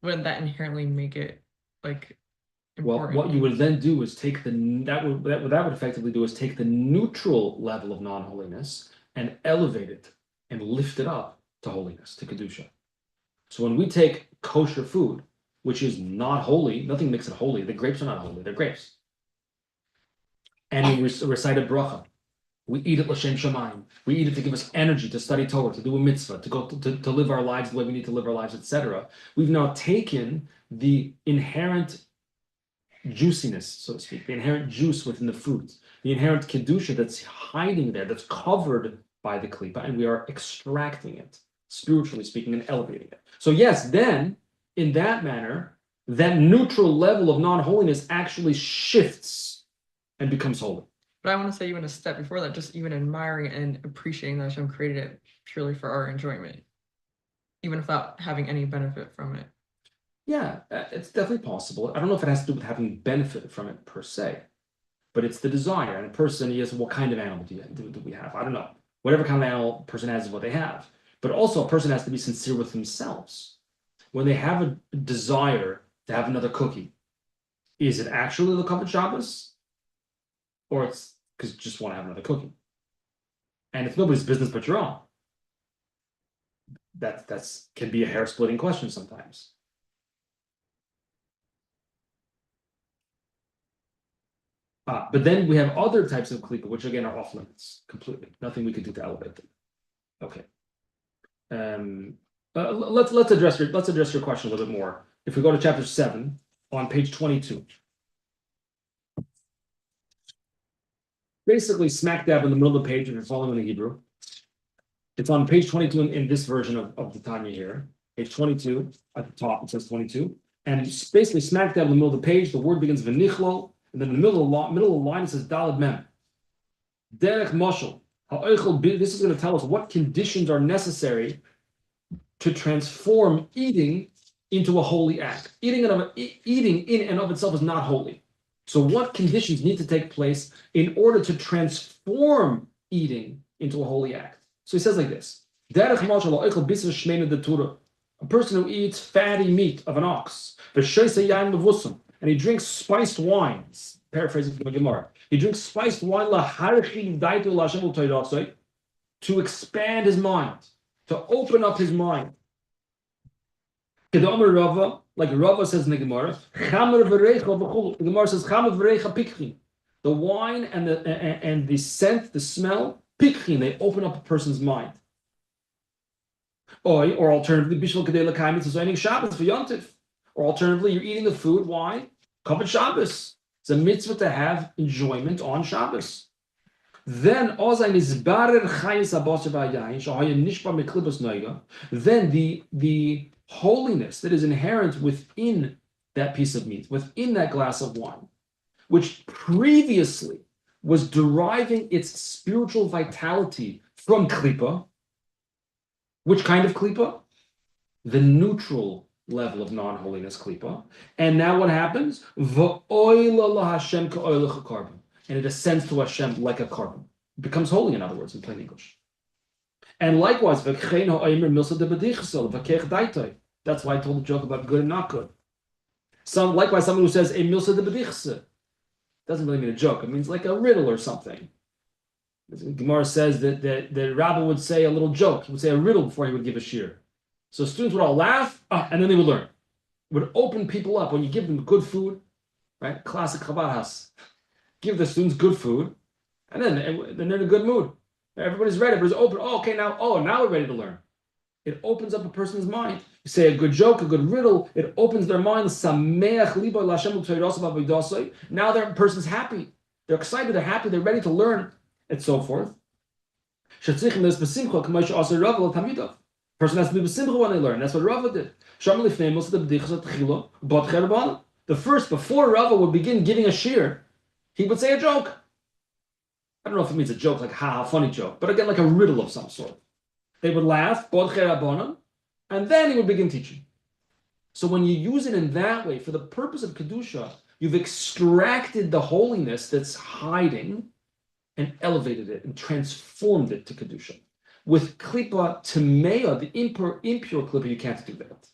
wouldn't that inherently make it like Well, important? what you would then do is take that would effectively do is take the neutral level of non-holiness and elevate it and lift it up to holiness, to kedusha. So when we take kosher food, which is not holy, nothing makes it holy. The grapes are not holy; they're grapes. And we recite a bracha. We eat it l'shem shamayim. We eat it to give us energy to study Torah, to do a mitzvah, to go to live our lives the way we need to live our lives, etc. We've now taken the inherent juiciness, so to speak, the inherent juice within the fruit, the inherent kedusha that's hiding there, that's covered by the klipa, and we are extracting it, spiritually speaking, and elevating it. So yes, then, in that manner, that neutral level of non-holiness actually shifts and becomes holy. But I want to say even a step before that, just even admiring and appreciating that Hashem created it purely for our enjoyment, even without having any benefit from it. Yeah, it's definitely possible. I don't know if it has to do with having benefit from it per se, but it's the desire. And a person, yes, what kind of animal do we have? I don't know. Whatever kind of animal a person has is what they have. But also, a person has to be sincere with themselves. When they have a desire to have another cookie, is it actually the covered Shabbos? Or it's because you just want to have another cookie? And it's nobody's business but your own. That's can be a hair-splitting question sometimes. But then we have other types of klipa, which again are off limits completely. Nothing we can do to elevate them. Okay. Let's address your question a little bit more. If we go to chapter 7 on page 22, basically smack dab in the middle of the page, if you're following the Hebrew, it's on page 22 in this version of the Tanya here. Page 22 at the top, it says 22, and basically smack dab in the middle of the page, the word begins v'nichlol, and then in the middle of the line it says dalad mem. Derech moshel. This is going to tell us what conditions are necessary to transform eating into a holy act. Eating in and of itself is not holy. So what conditions need to take place in order to transform eating into a holy act? So he says like this. A person who eats fatty meat of an ox, and he drinks spiced wines, paraphrasing from the Gemara, he drinks spiced wine to expand his mind, to open up his mind. Like Rava says in the Gemara, the Gemara says, the wine and the scent, the smell, pikchin, they open up a person's mind. Or alternatively, bishul kedei l'kayim mitzvah Shabbos for Yontif. Or alternatively, you're eating the food. Why? Kavod Shabbos. It's a mitzvah to have enjoyment on Shabbos. Then then the holiness that is inherent within that piece of meat, within that glass of wine, which previously was deriving its spiritual vitality from klipa. Which kind of klipa? The neutral level of non-holiness klipa. And now what happens? And it ascends to Hashem like a carbon. It becomes holy, in other words, in plain English. And likewise, that's why I told the joke about good and not good. Likewise, someone who says a milsa de bedichse doesn't really mean a joke. It means like a riddle or something. Gemara says that the rabbi would say a little joke. He would say a riddle before he would give a shir. So students would all laugh, and then they would learn. It would open people up when you give them good food, right? Classic Chabad house. Give the students good food, and then they're in a good mood. Everybody's ready. Everybody's open. Now we're ready to learn. It opens up a person's mind. You say a good joke, a good riddle. It opens their mind. Now their person's happy. They're excited. They're happy. They're ready to learn, and so forth. Person has to be b'simcha when they learn. That's what Rava did. The first, before Rava would begin giving a shir, he would say a joke. I don't know if it means a joke, like ha, funny joke, but again, like a riddle of some sort. They would laugh, and then he would begin teaching. So when you use it in that way, for the purpose of Kedusha, you've extracted the holiness that's hiding and elevated it and transformed it to Kedusha. With Klippa Tameya, the impure Klippa, you can't do that.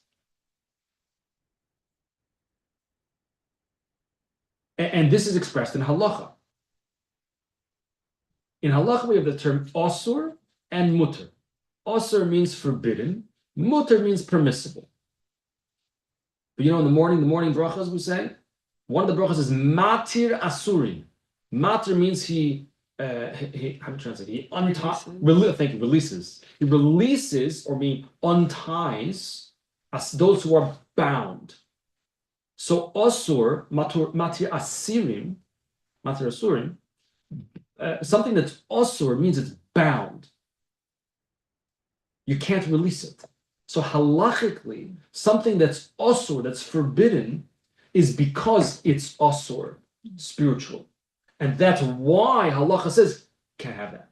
And this is expressed in halacha. In halacha, we have the term osur and mutter. Osur means forbidden. Mutter means permissible. But in the morning brachas we say, one of the brachas is matir asurim. Matir means he how do you translate? He releases. He releases, or unties those who are bound. So osur, matir asurim, something that's osur means it's bound. You can't release it. So halachically, something that's osur, that's forbidden, is because it's osur, spiritual. And that's why halacha says, can't have that.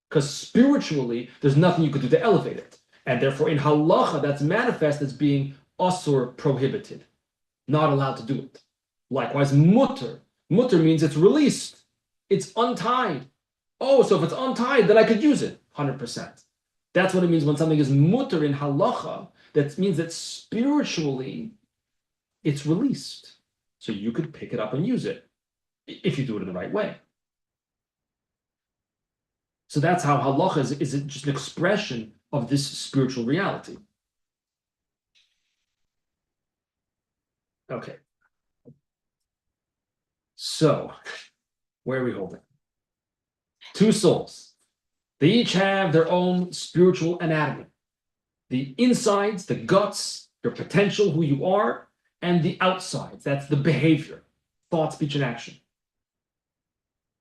Because spiritually, there's nothing you could do to elevate it. And therefore, in halacha, that's manifest as being osur, prohibited. Not allowed to do it. Likewise, mutter. Mutter means it's released. It's untied. So if it's untied, then I could use it 100%. That's what it means when something is mutter in halacha. That means that spiritually, it's released. So you could pick it up and use it, if you do it in the right way. So that's how halacha is just an expression of this spiritual reality. Okay. So, where are we holding? Two souls. They each have their own spiritual anatomy. The insides, the guts, your potential, who you are, and the outsides, that's the behavior, thought, speech, and action.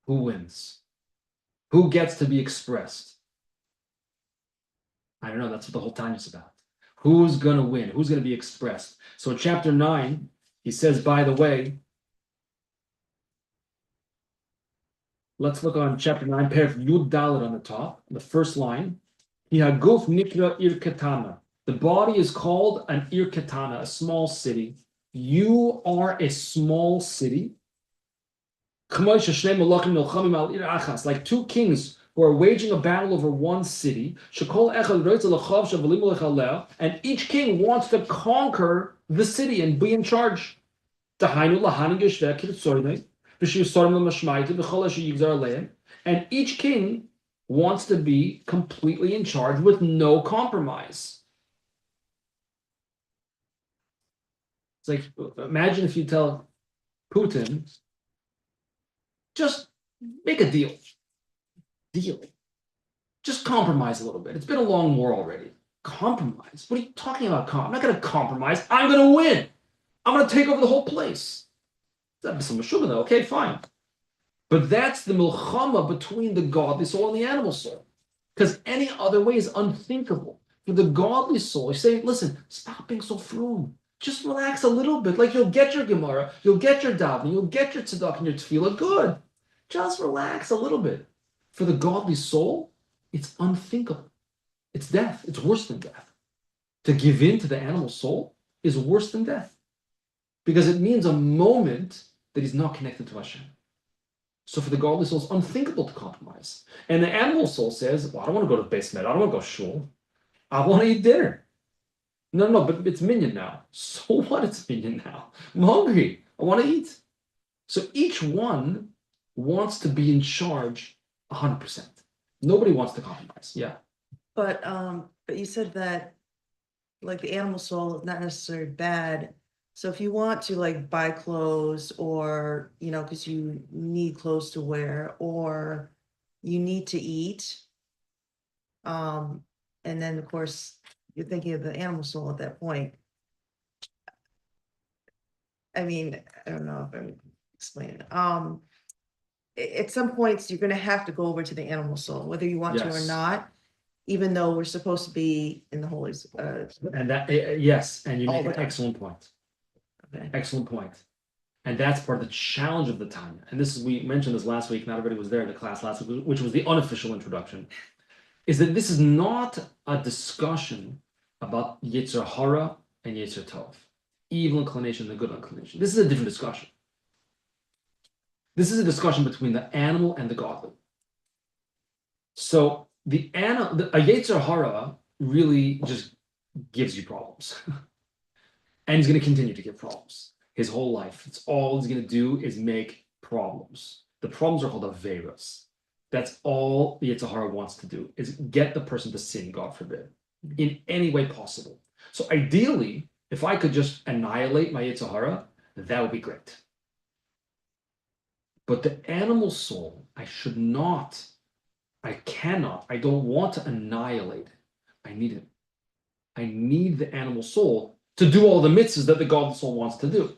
Who wins? Who gets to be expressed? I don't know, that's what the whole time is about. Who's gonna win? Who's gonna be expressed? So in chapter 9, he says, by the way, let's look on chapter 9, paragraph Yud Dalet on the top, the first line. Haguf nikra ir ketana. The body is called an ir ketana, a small city. You are a small city. Like two kings who are waging a battle over one city. And each king wants to conquer the city and be in charge. And each king wants to be completely in charge with no compromise. It's like, imagine if you tell Putin, just make a deal. Just compromise a little bit. It's been a long war already. Compromise? What are you talking about? I'm not going to compromise. I'm going to win. I'm going to take over the whole place. Okay, fine. But that's the milchama between the godly soul and the animal soul. Because any other way is unthinkable. For the godly soul, you say, listen, stop being so froom. Just relax a little bit. Like you'll get your Gemara, you'll get your davening, you'll get your tzedakah and your tefillah. Good. Just relax a little bit. For the godly soul, it's unthinkable. It's death. It's worse than death. To give in to the animal soul is worse than death. Because it means a moment that he's not connected to Hashem. So for the godly soul, it's unthinkable to compromise. And the animal soul says, well, I don't want to go to the basement. I don't want to go shul. I want to eat dinner. No, but it's minion now. So what? It's minion now. I'm hungry. I want to eat. So each one wants to be in charge 100%. Nobody wants to compromise. Yeah. But you said that like the animal soul is not necessarily bad. So if you want to like buy clothes or, because you need clothes to wear or you need to eat. And then of course you're thinking of the animal soul at that point. I mean, I don't know if I'm explaining. At some points you're gonna have to go over to the animal soul, whether you want to or Yes. not, even though we're supposed to be in the holies. And that, yes, and you All make the an time. excellent point. Okay. Excellent point. And that's part of the challenge of the Tanya. And this is, we mentioned this last week, not everybody was there in the class last week, which was the unofficial introduction, is that this is not a discussion about Yetzer Hara and Yetzer Tov, evil inclination and the good inclination. This is a different discussion. This is a discussion between the animal and the godly. So a Yetzer Hara really just gives you problems. And he's going to continue to give problems his whole life. It's all he's going to do is make problems. The problems are called averos. That's all the Yetzer Hara wants to do, is get the person to sin, God forbid, in any way possible. So ideally, if I could just annihilate my Yetzer Hara, that would be great. But the animal soul, I cannot, I don't want to annihilate it. I need it. I need the animal soul to do all the mitzvahs that the godly soul wants to do.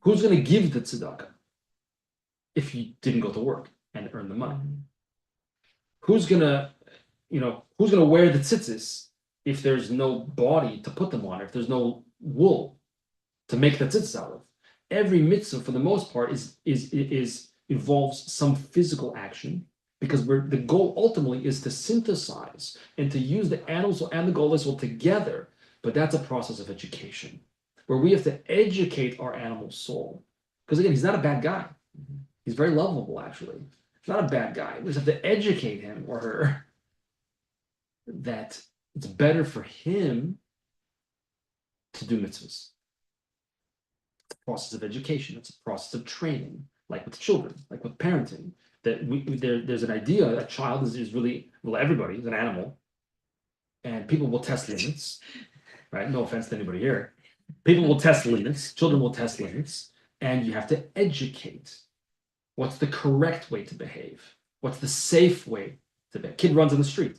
Who's going to give the tzedakah if you didn't go to work and earn the money? Who's going to wear the tzitzis if there's no body to put them on, if there's no wool to make the tzitzis out of? Every mitzvah, for the most part, involves some physical action, because the goal ultimately is to synthesize and to use the animal soul and the godly soul together. But that's a process of education, where we have to educate our animal soul. Because again, he's not a bad guy. He's very lovable, actually. He's not a bad guy. We just have to educate him or her that it's better for him to do mitzvahs. It's a process of education. It's a process of training, like with children, like with parenting. That there's an idea, a child is really, well, everybody is an animal, and people will test limits, right? No offense to anybody here. People will test limits, children will test limits, and you have to educate. What's the correct way to behave? What's the safe way to behave? Kid runs in the street.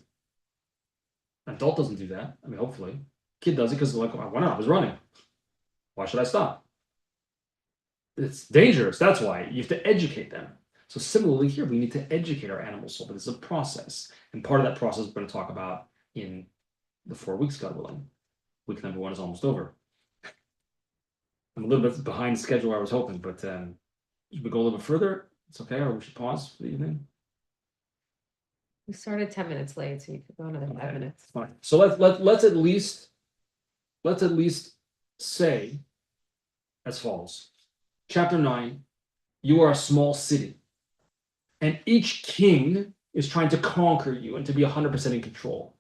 Adult doesn't do that. I mean, hopefully. Kid does it because, like, why not? I was running. Why should I stop? It's dangerous. That's why. You have to educate them. So similarly here, we need to educate our animal soul, but it's a process. And part of that process we're going to talk about in the 4 weeks, God willing. Week number 1 is almost over. I'm a little bit behind schedule where I was hoping, but should we go a little bit further? It's okay, or we should pause for the evening. We started 10 minutes late, so you could go another 5 Okay. minutes. Fine. So let's at least say as follows. Chapter 9, you are a small city, and each king is trying to conquer you and to be 100% in control.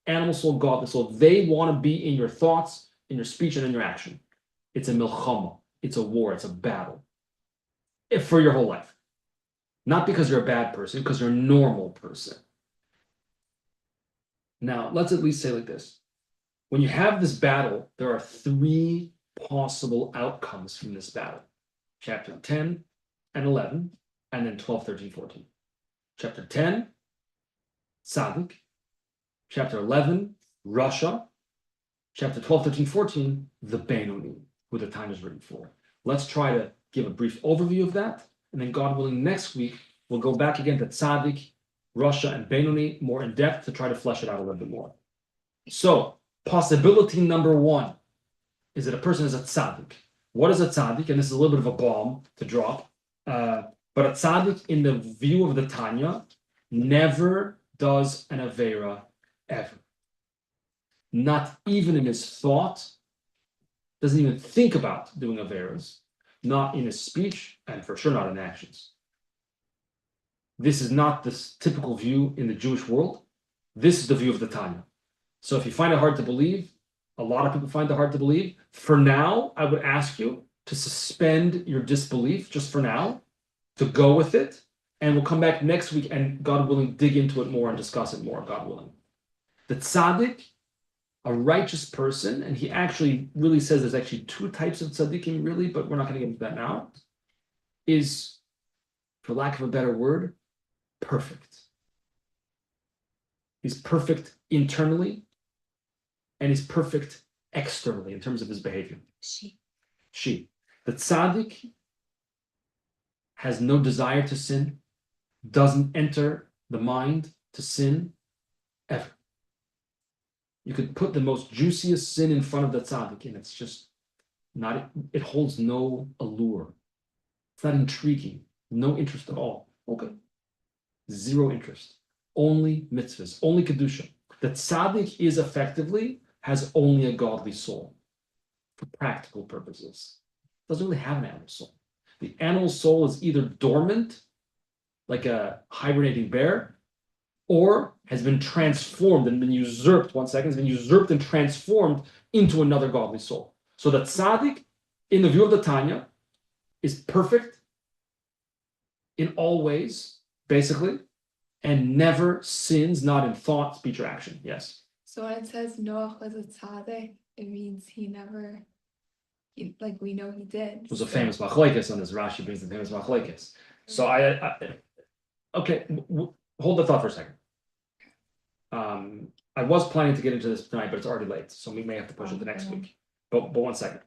Animal soul, godly soul, they want to be in your thoughts, in your speech, and in your action. It's a milchama, it's a war, it's a battle. For your whole life. Not because you're a bad person, because you're a normal person. Now, let's at least say like this. When you have this battle, there are 3 possible outcomes from this battle. Chapter 10 and 11, and then 12, 13, 14. Chapter 10, Tzaddik. Chapter 11, Russia. Chapter 12, 13, 14, the Benoni, who the time is written for. Let's try to give a brief overview of that, and then God willing, next week, we'll go back again to Tzaddik, Russia, and Benoni more in depth to try to flesh it out a little bit more. So, possibility number 1 is that a person is a tzaddik. What is a tzaddik? And this is a little bit of a bomb to drop. But a tzaddik, in the view of the Tanya, never does an avera ever. Not even in his thought, doesn't even think about doing averas, not in his speech, and for sure not in actions. This is not the typical view in the Jewish world. This is the view of the Tanya. So if you find it hard to believe, a lot of people find it hard to believe. For now, I would ask you to suspend your disbelief just for now, to go with it, and we'll come back next week and, God willing, dig into it more and discuss it more, God willing. The tzaddik, a righteous person, and he actually really says there's actually 2 types of tzaddikim, really, but we're not going to get into that now, is, for lack of a better word, perfect. He's perfect internally, and he's perfect externally in terms of his behavior. She. The tzaddik has no desire to sin, doesn't enter the mind to sin ever. You could put the most juiciest sin in front of the tzaddik, and it's just not, it holds no allure. It's not intriguing, no interest at all. Okay. 0 interest. Only mitzvahs, only kedusha. The tzaddik is effectively, has only a godly soul for practical purposes. Doesn't really have an animal soul. The animal soul is either dormant, like a hibernating bear, or has been transformed and been usurped, has been usurped and transformed into another godly soul. So the tzaddik, in the view of the Tanya, is perfect in all ways, basically, and never sins, not in thought, speech, or action. Yes? So when it says Noach was a tzaddik, it means he never, like we know he did. It was a famous machlekes on this. Rashi brings the famous machlekes. So okay, hold the thought for a second. I was planning to get into this tonight, but it's already late, so we may have to push it to next week. But 1 second.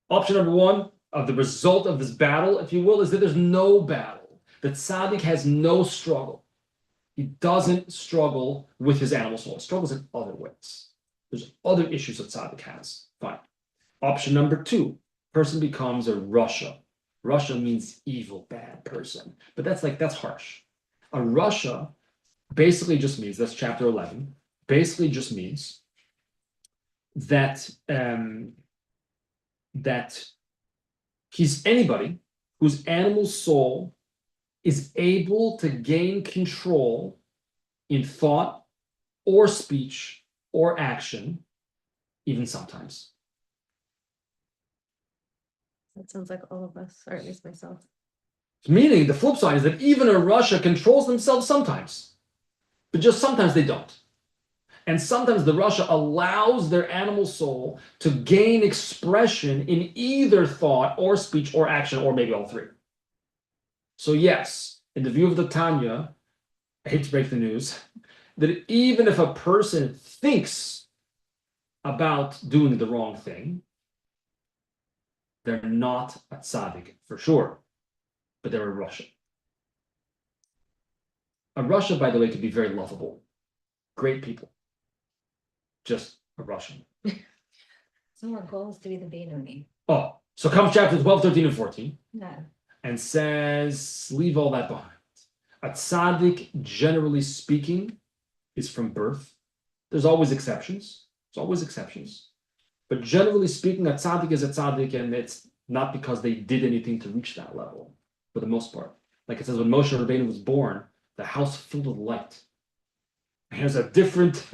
Option number 1 of the result of this battle, if you will, is that there's no battle. The tzaddik has no struggle. He doesn't struggle with his animal soul. He struggles in other ways. There's other issues that tzaddik has. Fine. Option number 2, person becomes a Russia. Russia means evil, bad person. But that's harsh. A Russia basically just means, that's chapter 11, basically just means that that he's anybody whose animal soul is able to gain control in thought or speech or action, even sometimes. That sounds like all of us, or at least myself. Meaning, the flip side is that even a Russia controls themselves sometimes, but just sometimes they don't. And sometimes the Russia allows their animal soul to gain expression in either thought or speech or action, or maybe all 3. So yes, in the view of the Tanya, I hate to break the news, that even if a person thinks about doing the wrong thing, they're not a tzaddik for sure, but they're a Russia. A Russia, by the way, could be very lovable, great people. just a Russian. So our goal is to be the Benoni. Oh, so comes chapter 12, 13, and 14, No. and says, leave all that behind. A tzaddik, generally speaking, is from birth. There's always exceptions. There's always exceptions. But generally speaking, a tzaddik is a tzaddik, and it's not because they did anything to reach that level, for the most part. Like it says, when Moshe Rabbeinu was born, the house filled with light. And here's a different,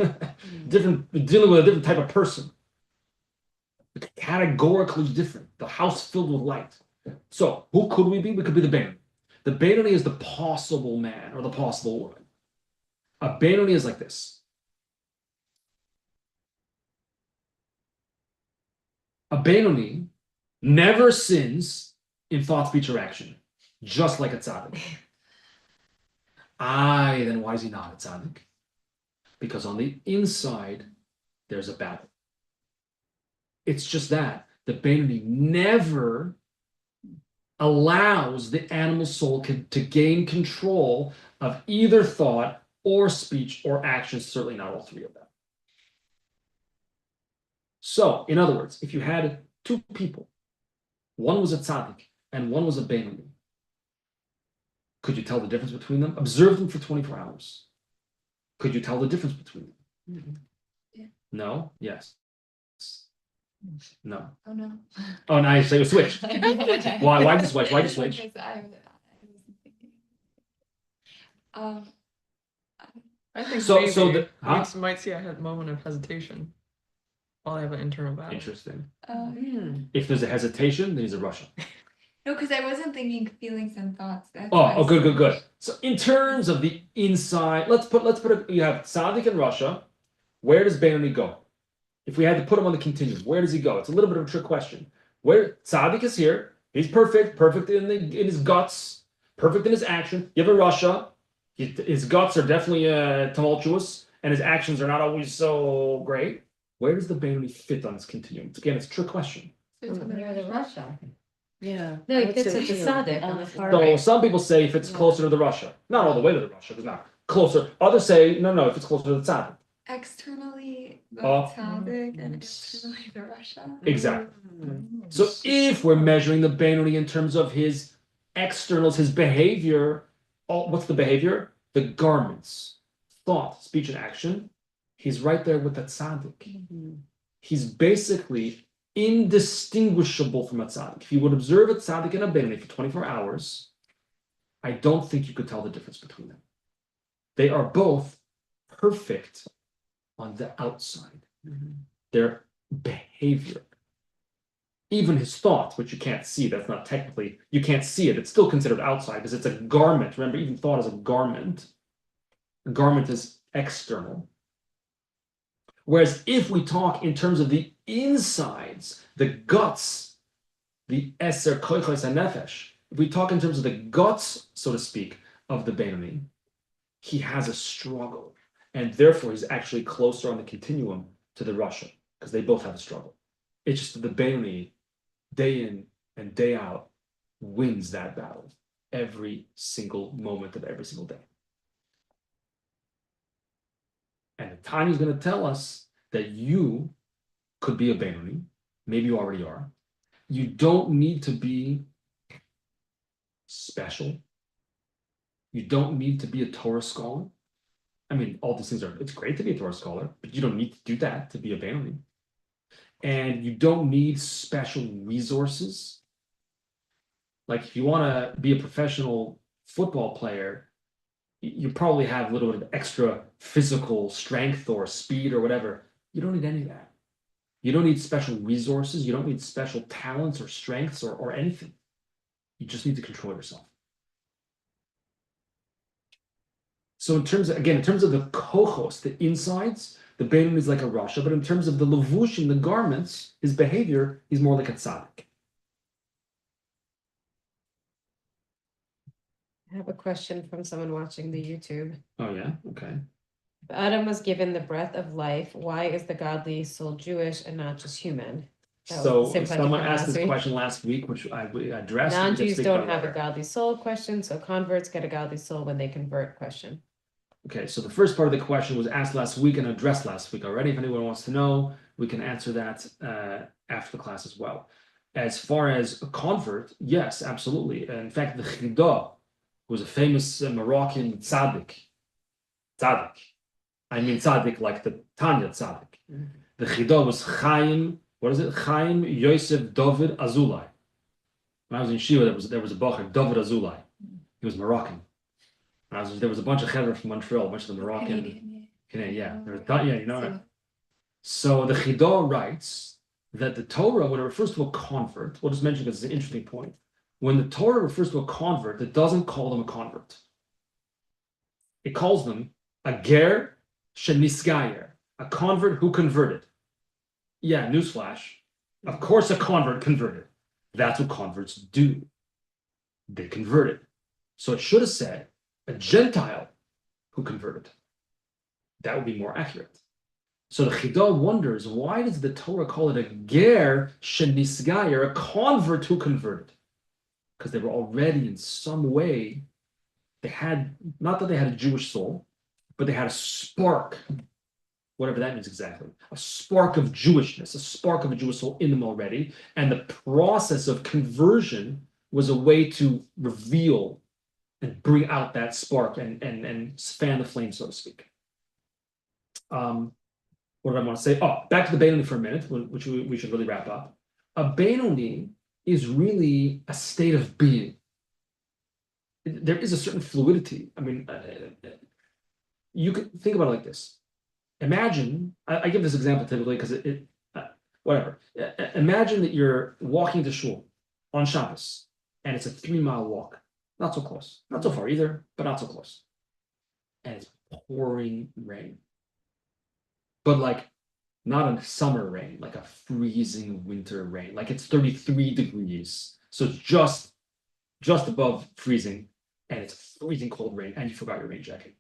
dealing with a different type of person. Categorically different. The house filled with light. So, who could we be? We could be the Benoni. The Benoni is the possible man or the possible woman. A Benoni is like this. A Benoni never sins in thought, speech, or action, just like a tzaddik. Then why is he not a tzaddik? Because on the inside, there's a battle. It's just that. The Benoni never allows the animal soul to gain control of either thought or speech or action, certainly not all three of them. So, in other words, if you had two people, one was a tzaddik and one was a Benoni, could you tell the difference between them? Observe them for 24 hours. Could you tell the difference between them? Yeah. No? Yes. No. Oh no. Oh, nice. So you switched. Why? Why'd you switch? Why'd you switch? Because I wasn't thinking. I think So- maybe so the- we huh? might see a moment of hesitation while I have an internal battle. Interesting. Hmm. If there's a hesitation, then he's a Russian. No, because I wasn't thinking feelings and thoughts. That's Oh, why I good. switched. So in terms of the inside, let's put you have tzaddik in Russia. Where does Benoni go? If we had to put him on the continuum, where does he go? It's a little bit of a trick question. Where tzaddik is here, he's perfect in his guts, perfect in his action. You have a Russia, his guts are definitely tumultuous, and his actions are not always so great. Where does the Benoni fit on this continuum? Again, it's a trick question. So it's Near the Russia. Yeah. No, I he would fits say at the too. Sadik on the far So right. some people say if it's closer to the Russia, not all the way to the Russia, but not closer. Others say no, if it's closer to the tzaddik. externally the Oh. tzaddik and internally the Russia. Exactly. Mm. So if we're measuring the Benoni in terms of his externals, his behavior, what's the behavior? The garments, thought, speech, and action. He's right there with the tzaddik. Mhm. He's basically indistinguishable from a tzaddik. If you would observe a tzaddik and a Benoni for 24 hours, I don't think you could tell the difference between them. They are both perfect on the outside. Their behavior, even his thoughts, which you can't see, that's not technically, you can't see it, it's still considered outside because it's a garment. Remember, even thought is a garment. A garment is external. Whereas if we talk in terms of the insides, the guts, the eser koichos hanefesh, if we talk in terms of the guts, so to speak, of the Benoni, he has a struggle. And therefore, he's actually closer on the continuum to the Russia, because they both have a struggle. It's just that the Benoni, day in and day out, wins that battle every single moment of every single day. And Tanya is going to tell us that you could be a Benoni. Maybe you already are. You don't need to be special. You don't need to be a Torah scholar. I mean, all these things it's great to be a Torah scholar, but you don't need to do that to be a Benoni. And you don't need special resources. Like if you want to be a professional football player, you probably have a little bit of extra physical strength or speed or whatever. You don't need any of that. You don't need special resources. You don't need special talents or strengths or anything. You just need to control yourself. So in terms of the kochos, the insides, the Benoni is like a Rasha, but in terms of the levushim, the garments, his behavior, he's more like a tzaddik. I have a question from someone watching the YouTube. Oh yeah, okay. If Adam was given the breath of life, why is the godly soul Jewish and not just human? That was So the same question someone from asked last this week. question last week, which I addressed. Non-Jews don't have a godly soul question, so converts get a godly soul when they convert question. Okay, so the first part of the question was asked last week and addressed last week already. If anyone wants to know, we can answer that after the class as well. As far as a convert, yes, absolutely. In fact, the Chida was a famous Moroccan tzaddik. Tzaddik. I mean tzaddik like the Tanya tzaddik. The Chida was Chaim, what is it? Chaim Yosef David Azulai. When I was in Shiva, there was a Bacher, David Azulai. He was Moroccan. There was a bunch of Chedra from Montreal, a bunch of the Moroccan. Canadian, You know that. So the Chida writes that the Torah, when it refers to a convert, we'll just mention because it's an interesting point. When the Torah refers to a convert, it doesn't call them a convert. It calls them a ger shenisgayer, a convert who converted. Yeah, newsflash. Of course, a convert converted. That's what converts do. They converted. So it should have said a Gentile who converted. That would be more accurate. So the Chida wonders, why does the Torah call it a ger shenisgayer, a convert who converted? Because they were already in some way, they had, not that they had a Jewish soul, but they had a spark, whatever that means exactly, a spark of Jewishness, a spark of a Jewish soul in them already. And the process of conversion was a way to reveal and bring out that spark and fan the flame, so to speak. What did I want to say? Oh, back to the Benoni for a minute, which we should really wrap up. A Benoni is really a state of being. There is a certain fluidity. I mean, you could think about it like this. Imagine, I give this example typically because whatever. Imagine that you're walking to shul on Shabbos, and it's a 3-mile walk. Not so close. Not so far either, but not so close. And it's pouring rain. But like, not a summer rain, like a freezing winter rain. Like it's 33 degrees. So it's just above freezing, and it's freezing cold rain, and you forgot your rain jacket.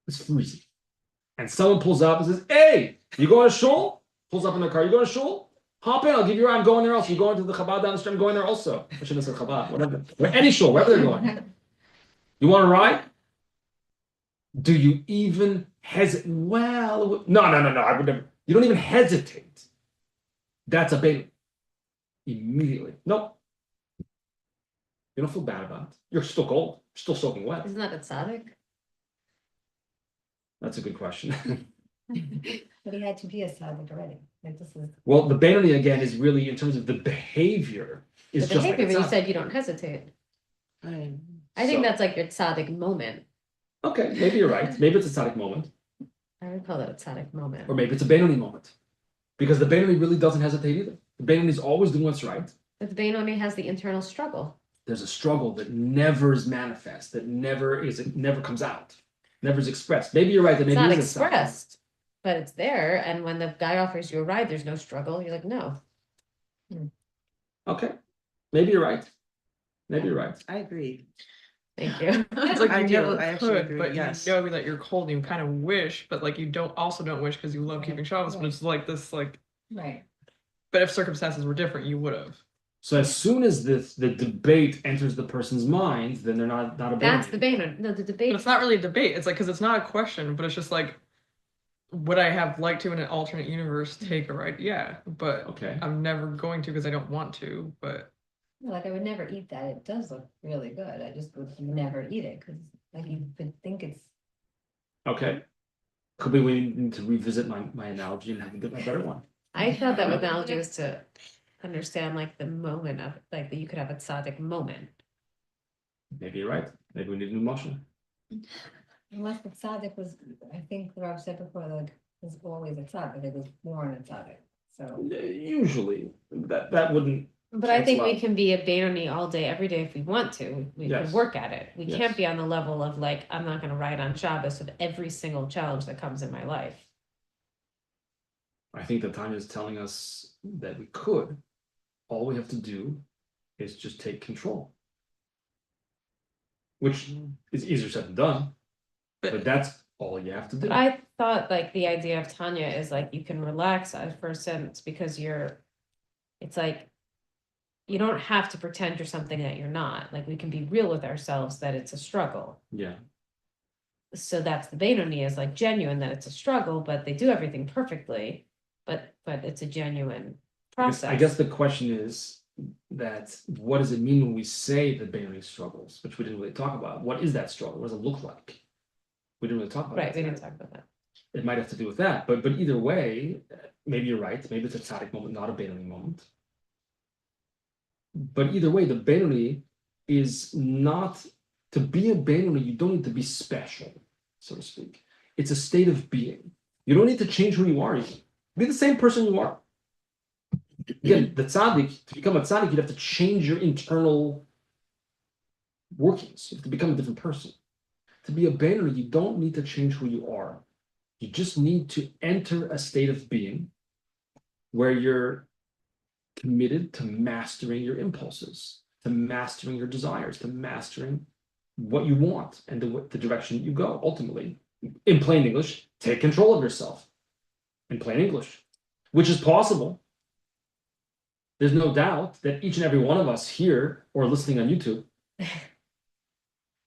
It's freezing. And someone pulls up and says, "Hey, you going to shul?" Pulls up in their car. "You going to shul? Hop in. I'll give you a ride. I'm going there also. You going to the Chabad down the street? I'm going there also." I shouldn't have said Chabad. Whatever. Any shul, wherever they're going. You want to ride? Do you even hesitate? Well, no. I would never. You don't even hesitate. That's a bait. Immediately. Nope. You don't feel bad about it. You're still cold. You're still soaking wet. Isn't that a tzaddik? That's a good question. But he had to be a tzaddik already. Like this is. Well, the Benoni again is really in terms of the behavior. Is The just behavior, like but a you said you don't hesitate. I think that's like your tzaddik moment. Okay, maybe you're right. Maybe it's a tzaddik moment, I would call it a tzaddik moment. or maybe it's a Benoni moment, because the Benoni really doesn't hesitate either. The Benoni is always doing what's right. But the Benoni has the internal struggle. There's a struggle that never is manifest, that never comes out, never is expressed. Maybe you're right. That It's maybe not it is a tzaddik. expressed, but it's there. And when the guy offers you a ride, there's no struggle. You're like, no. Okay, maybe you're right. Maybe you're right. I agree. Thank you. It's like I you never- I actually could, agree, but yes. you know that you're cold and you kind of wish, but like you don't wish because you love keeping Shabbos, but it's like this Right. but if circumstances were different, you would have. So as soon as the debate enters the person's mind, then they're not a That's Benoni. the Benoni. No, the But debate. it's not really a debate. It's like because it's not a question, but it's just like, would I have liked to in an alternate universe take a ride? Yeah, but Okay. I'm never going to because I don't want to. But Like I would never eat that. It does look really good. I just would never eat it because like you would think it's. Okay. Could be we need to revisit my analogy and have a better one. I thought that analogy was to understand like the moment of like that you could have a tzaddik moment. Maybe you're right. Maybe we need a new motion. Unless the tzaddik was, I think what I've said before, like was always a tzaddik. It was born a tzaddik. So Usually, that wouldn't. But I think we Cancel out. can be a Benoni all day, every day if we want to. We Yes. can work at it. We Yes. can't be on the level of like, I'm not gonna ride on Shabbos with every single challenge that comes in my life. I think that Tanya is telling us that we could. All we have to do is just take control, which is easier said than done. But that's all you have to do. But I thought like the idea of Tanya is like you can relax for a sense because it's like you don't have to pretend you're something that you're not. Like we can be real with ourselves that it's a struggle. Yeah. So that's the Benoni is like genuine, that it's a struggle, but they do everything perfectly, but it's a genuine I guess process. the question is that what does it mean when we say the Benoni struggles, which we didn't really talk about? What is that struggle? What does it look like? We didn't really talk about Right, that we didn't tonight. talk about that. It might have to do with that, but either way, maybe you're right. Maybe it's a tzaddik moment, not a Benoni moment. But either way, the Benoni is not to be a Benoni. You don't need to be special, so to speak. It's a state of being. You don't need to change who you are. You be the same person you are. Again, the tzaddik, to become a tzaddik, you'd have to change your internal workings. You have to become a different person. To be a Benoni, you don't need to change who you are. You just need to enter a state of being where you're committed to mastering your impulses, to mastering your desires, to mastering what you want and the direction you go. Ultimately, in plain English, take control of yourself. In plain English, which is possible. There's no doubt that each and every one of us here or listening on YouTube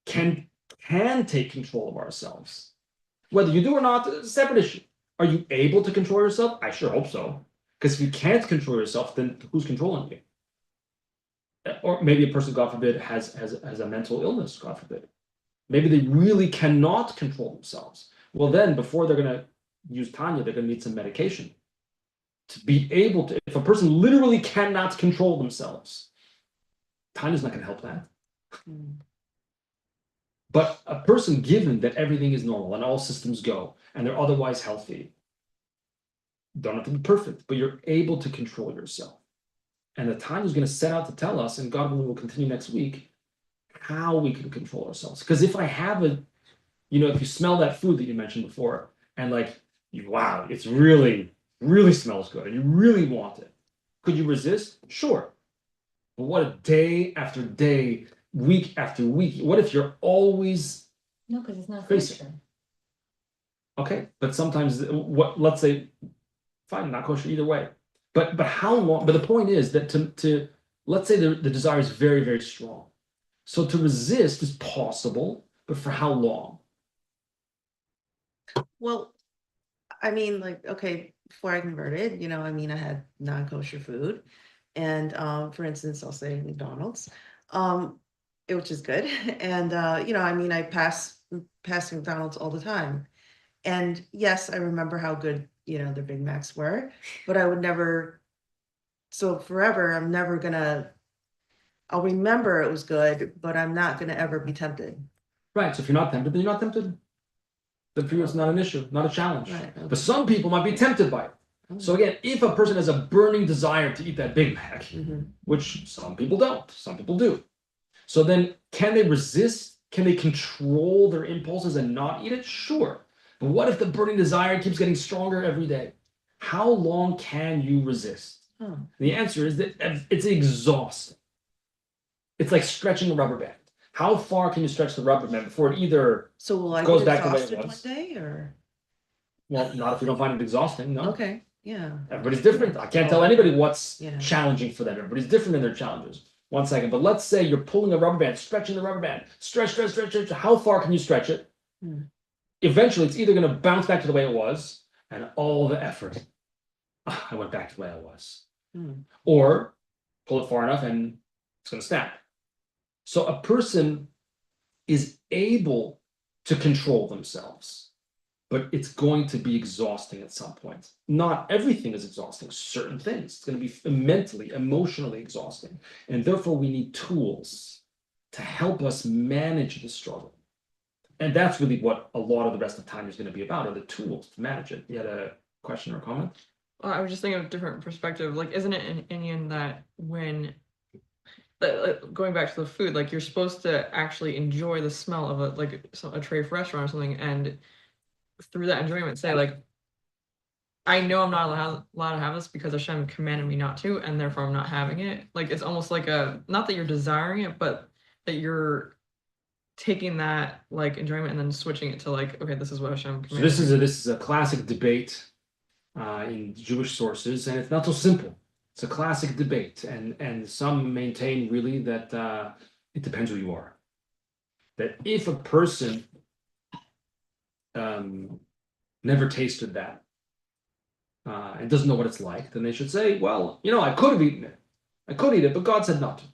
can take control of ourselves. Whether you do or not, it's a separate issue. Are you able to control yourself? I sure hope so. Because if you can't control yourself, then who's controlling you? Or maybe a person, God forbid, has a mental illness, God forbid. Maybe they really cannot control themselves. Well, then before they're going to use Tanya, they're going to need some medication to be able to. If a person literally cannot control themselves, Tanya's not going to help that. But a person, given that everything is normal and all systems go and they're otherwise healthy, don't have to be perfect, but you're able to control yourself. And the Tanya is going to set out to tell us, and God willing, will continue next week, how we can control ourselves. Because if I have if you smell that food that you mentioned before, and wow, it's really, really smells good, and you really want it, could you resist? Sure. But what if day after day, week after week, what if you're always No, because it's not Crazy. kosher. okay? But sometimes, let's say, fine, not kosher either way. But how long? But the point is that to let's say the desire is very, very strong. So to resist is possible, but for how long? Well, I mean, okay, before I converted, I had non-kosher food. And for instance, I'll say McDonald's, which is good. And I pass McDonald's all the time. And yes, I remember how good, the Big Macs were, but I would never, so forever, I'll remember it was good, but I'm not gonna ever be tempted. Right. So if you're not tempted, then you're not tempted. Then for you, it's not an issue, not a challenge. Right, okay. But some people might be tempted by it. So again, if a person has a burning desire to eat that Big Mac, Mhm. which some people don't, some people do. So then can they resist? Can they control their impulses and not eat it? Sure. But what if the burning desire keeps getting stronger every day? How long can you resist? Oh. The answer is that it's exhausting. It's like stretching a rubber band. How far can you stretch the rubber band before it either So will I goes get back the way it exhausted one was? day or? Well, not if you don't find it exhausting, no. Okay, yeah. Everybody's different. I can't tell Oh, anybody what's yeah. challenging for them. Everybody's different in their challenges. 1 second. But let's say you're pulling a rubber band, stretching the rubber band. Stretch, stretch, stretch, stretch. How far can you stretch it? Eventually, it's either going to bounce back to the way it was, and all the effort, I went back to the way I was. Or pull it far enough and it's going to snap. So a person is able to control themselves, but it's going to be exhausting at some point. Not everything is exhausting. Certain things. It's going to be mentally, emotionally exhausting. And therefore, we need tools to help us manage the struggle. And that's really what a lot of the rest of time is going to be about, are the tools to manage it. You had a question or a comment? Well, I was just thinking of a different perspective. Like, isn't it an Indian that when going back to the food, like you're supposed to actually enjoy the smell of a tray for restaurant or something, and through that enjoyment, say like, I know I'm not allowed to have this because Hashem commanded me not to, and therefore I'm not having it. Like it's almost like not that you're desiring it, but that you're taking that like enjoyment and then switching it to like, okay, this is what Hashem So commanded. this is a classic debate in Jewish sources, and it's not so simple. It's a classic debate, and some maintain really that it depends who you are. That if a person never tasted that, and doesn't know what it's like, then they should say, well, I could have eaten it. I could eat it, but God said not to.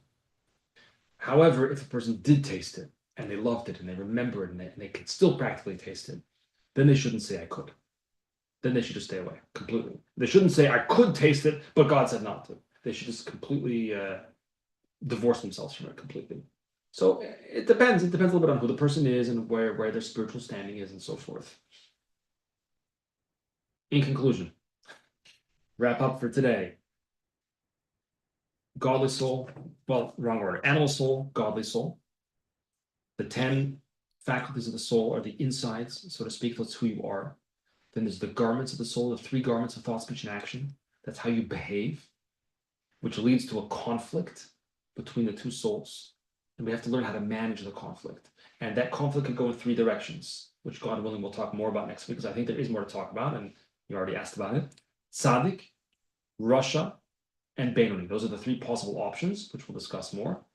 However, if a person did taste it and they loved it and they remember it and they could still practically taste it, then they shouldn't say I could. Then they should just stay away completely. They shouldn't say I could taste it, but God said not to. They should just completely divorce themselves from it completely. So it depends. It depends a little bit on who the person is and where their spiritual standing is and so forth. In conclusion, wrap up for today. Godly soul, well, wrong order. Animal soul, godly soul. The 10 faculties of the soul are the insides, so to speak. That's who you are. Then there's the garments of the soul, the 3 garments of thought, speech, and action. That's how you behave, which leads to a conflict between the 2 souls. And we have to learn how to manage the conflict. And that conflict can go in 3 directions, which God willing we'll talk more about next week, because I think there is more to talk about, and you already asked about it. Tzaddik, Rasha, and Benoni. Those are the 3 possible options, which we'll discuss more.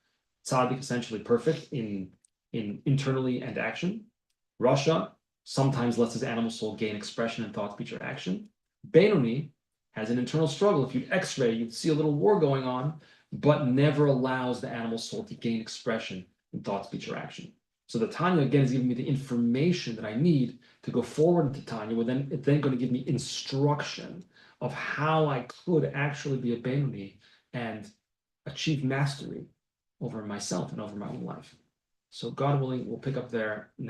Tzaddik, essentially perfect in internally and action. Rasha sometimes lets his animal soul gain expression in thought, speech, or action. Benoni has an internal struggle. If you'd X-ray, you'd see a little war going on, but never allows the animal soul to gain expression in thought, speech, or action. So the Tanya, again, is giving me the information that I need to go forward into Tanya, it's then going to give me instruction of how I could actually be a Benoni and achieve mastery over myself and over my own life. So God willing, we'll pick up there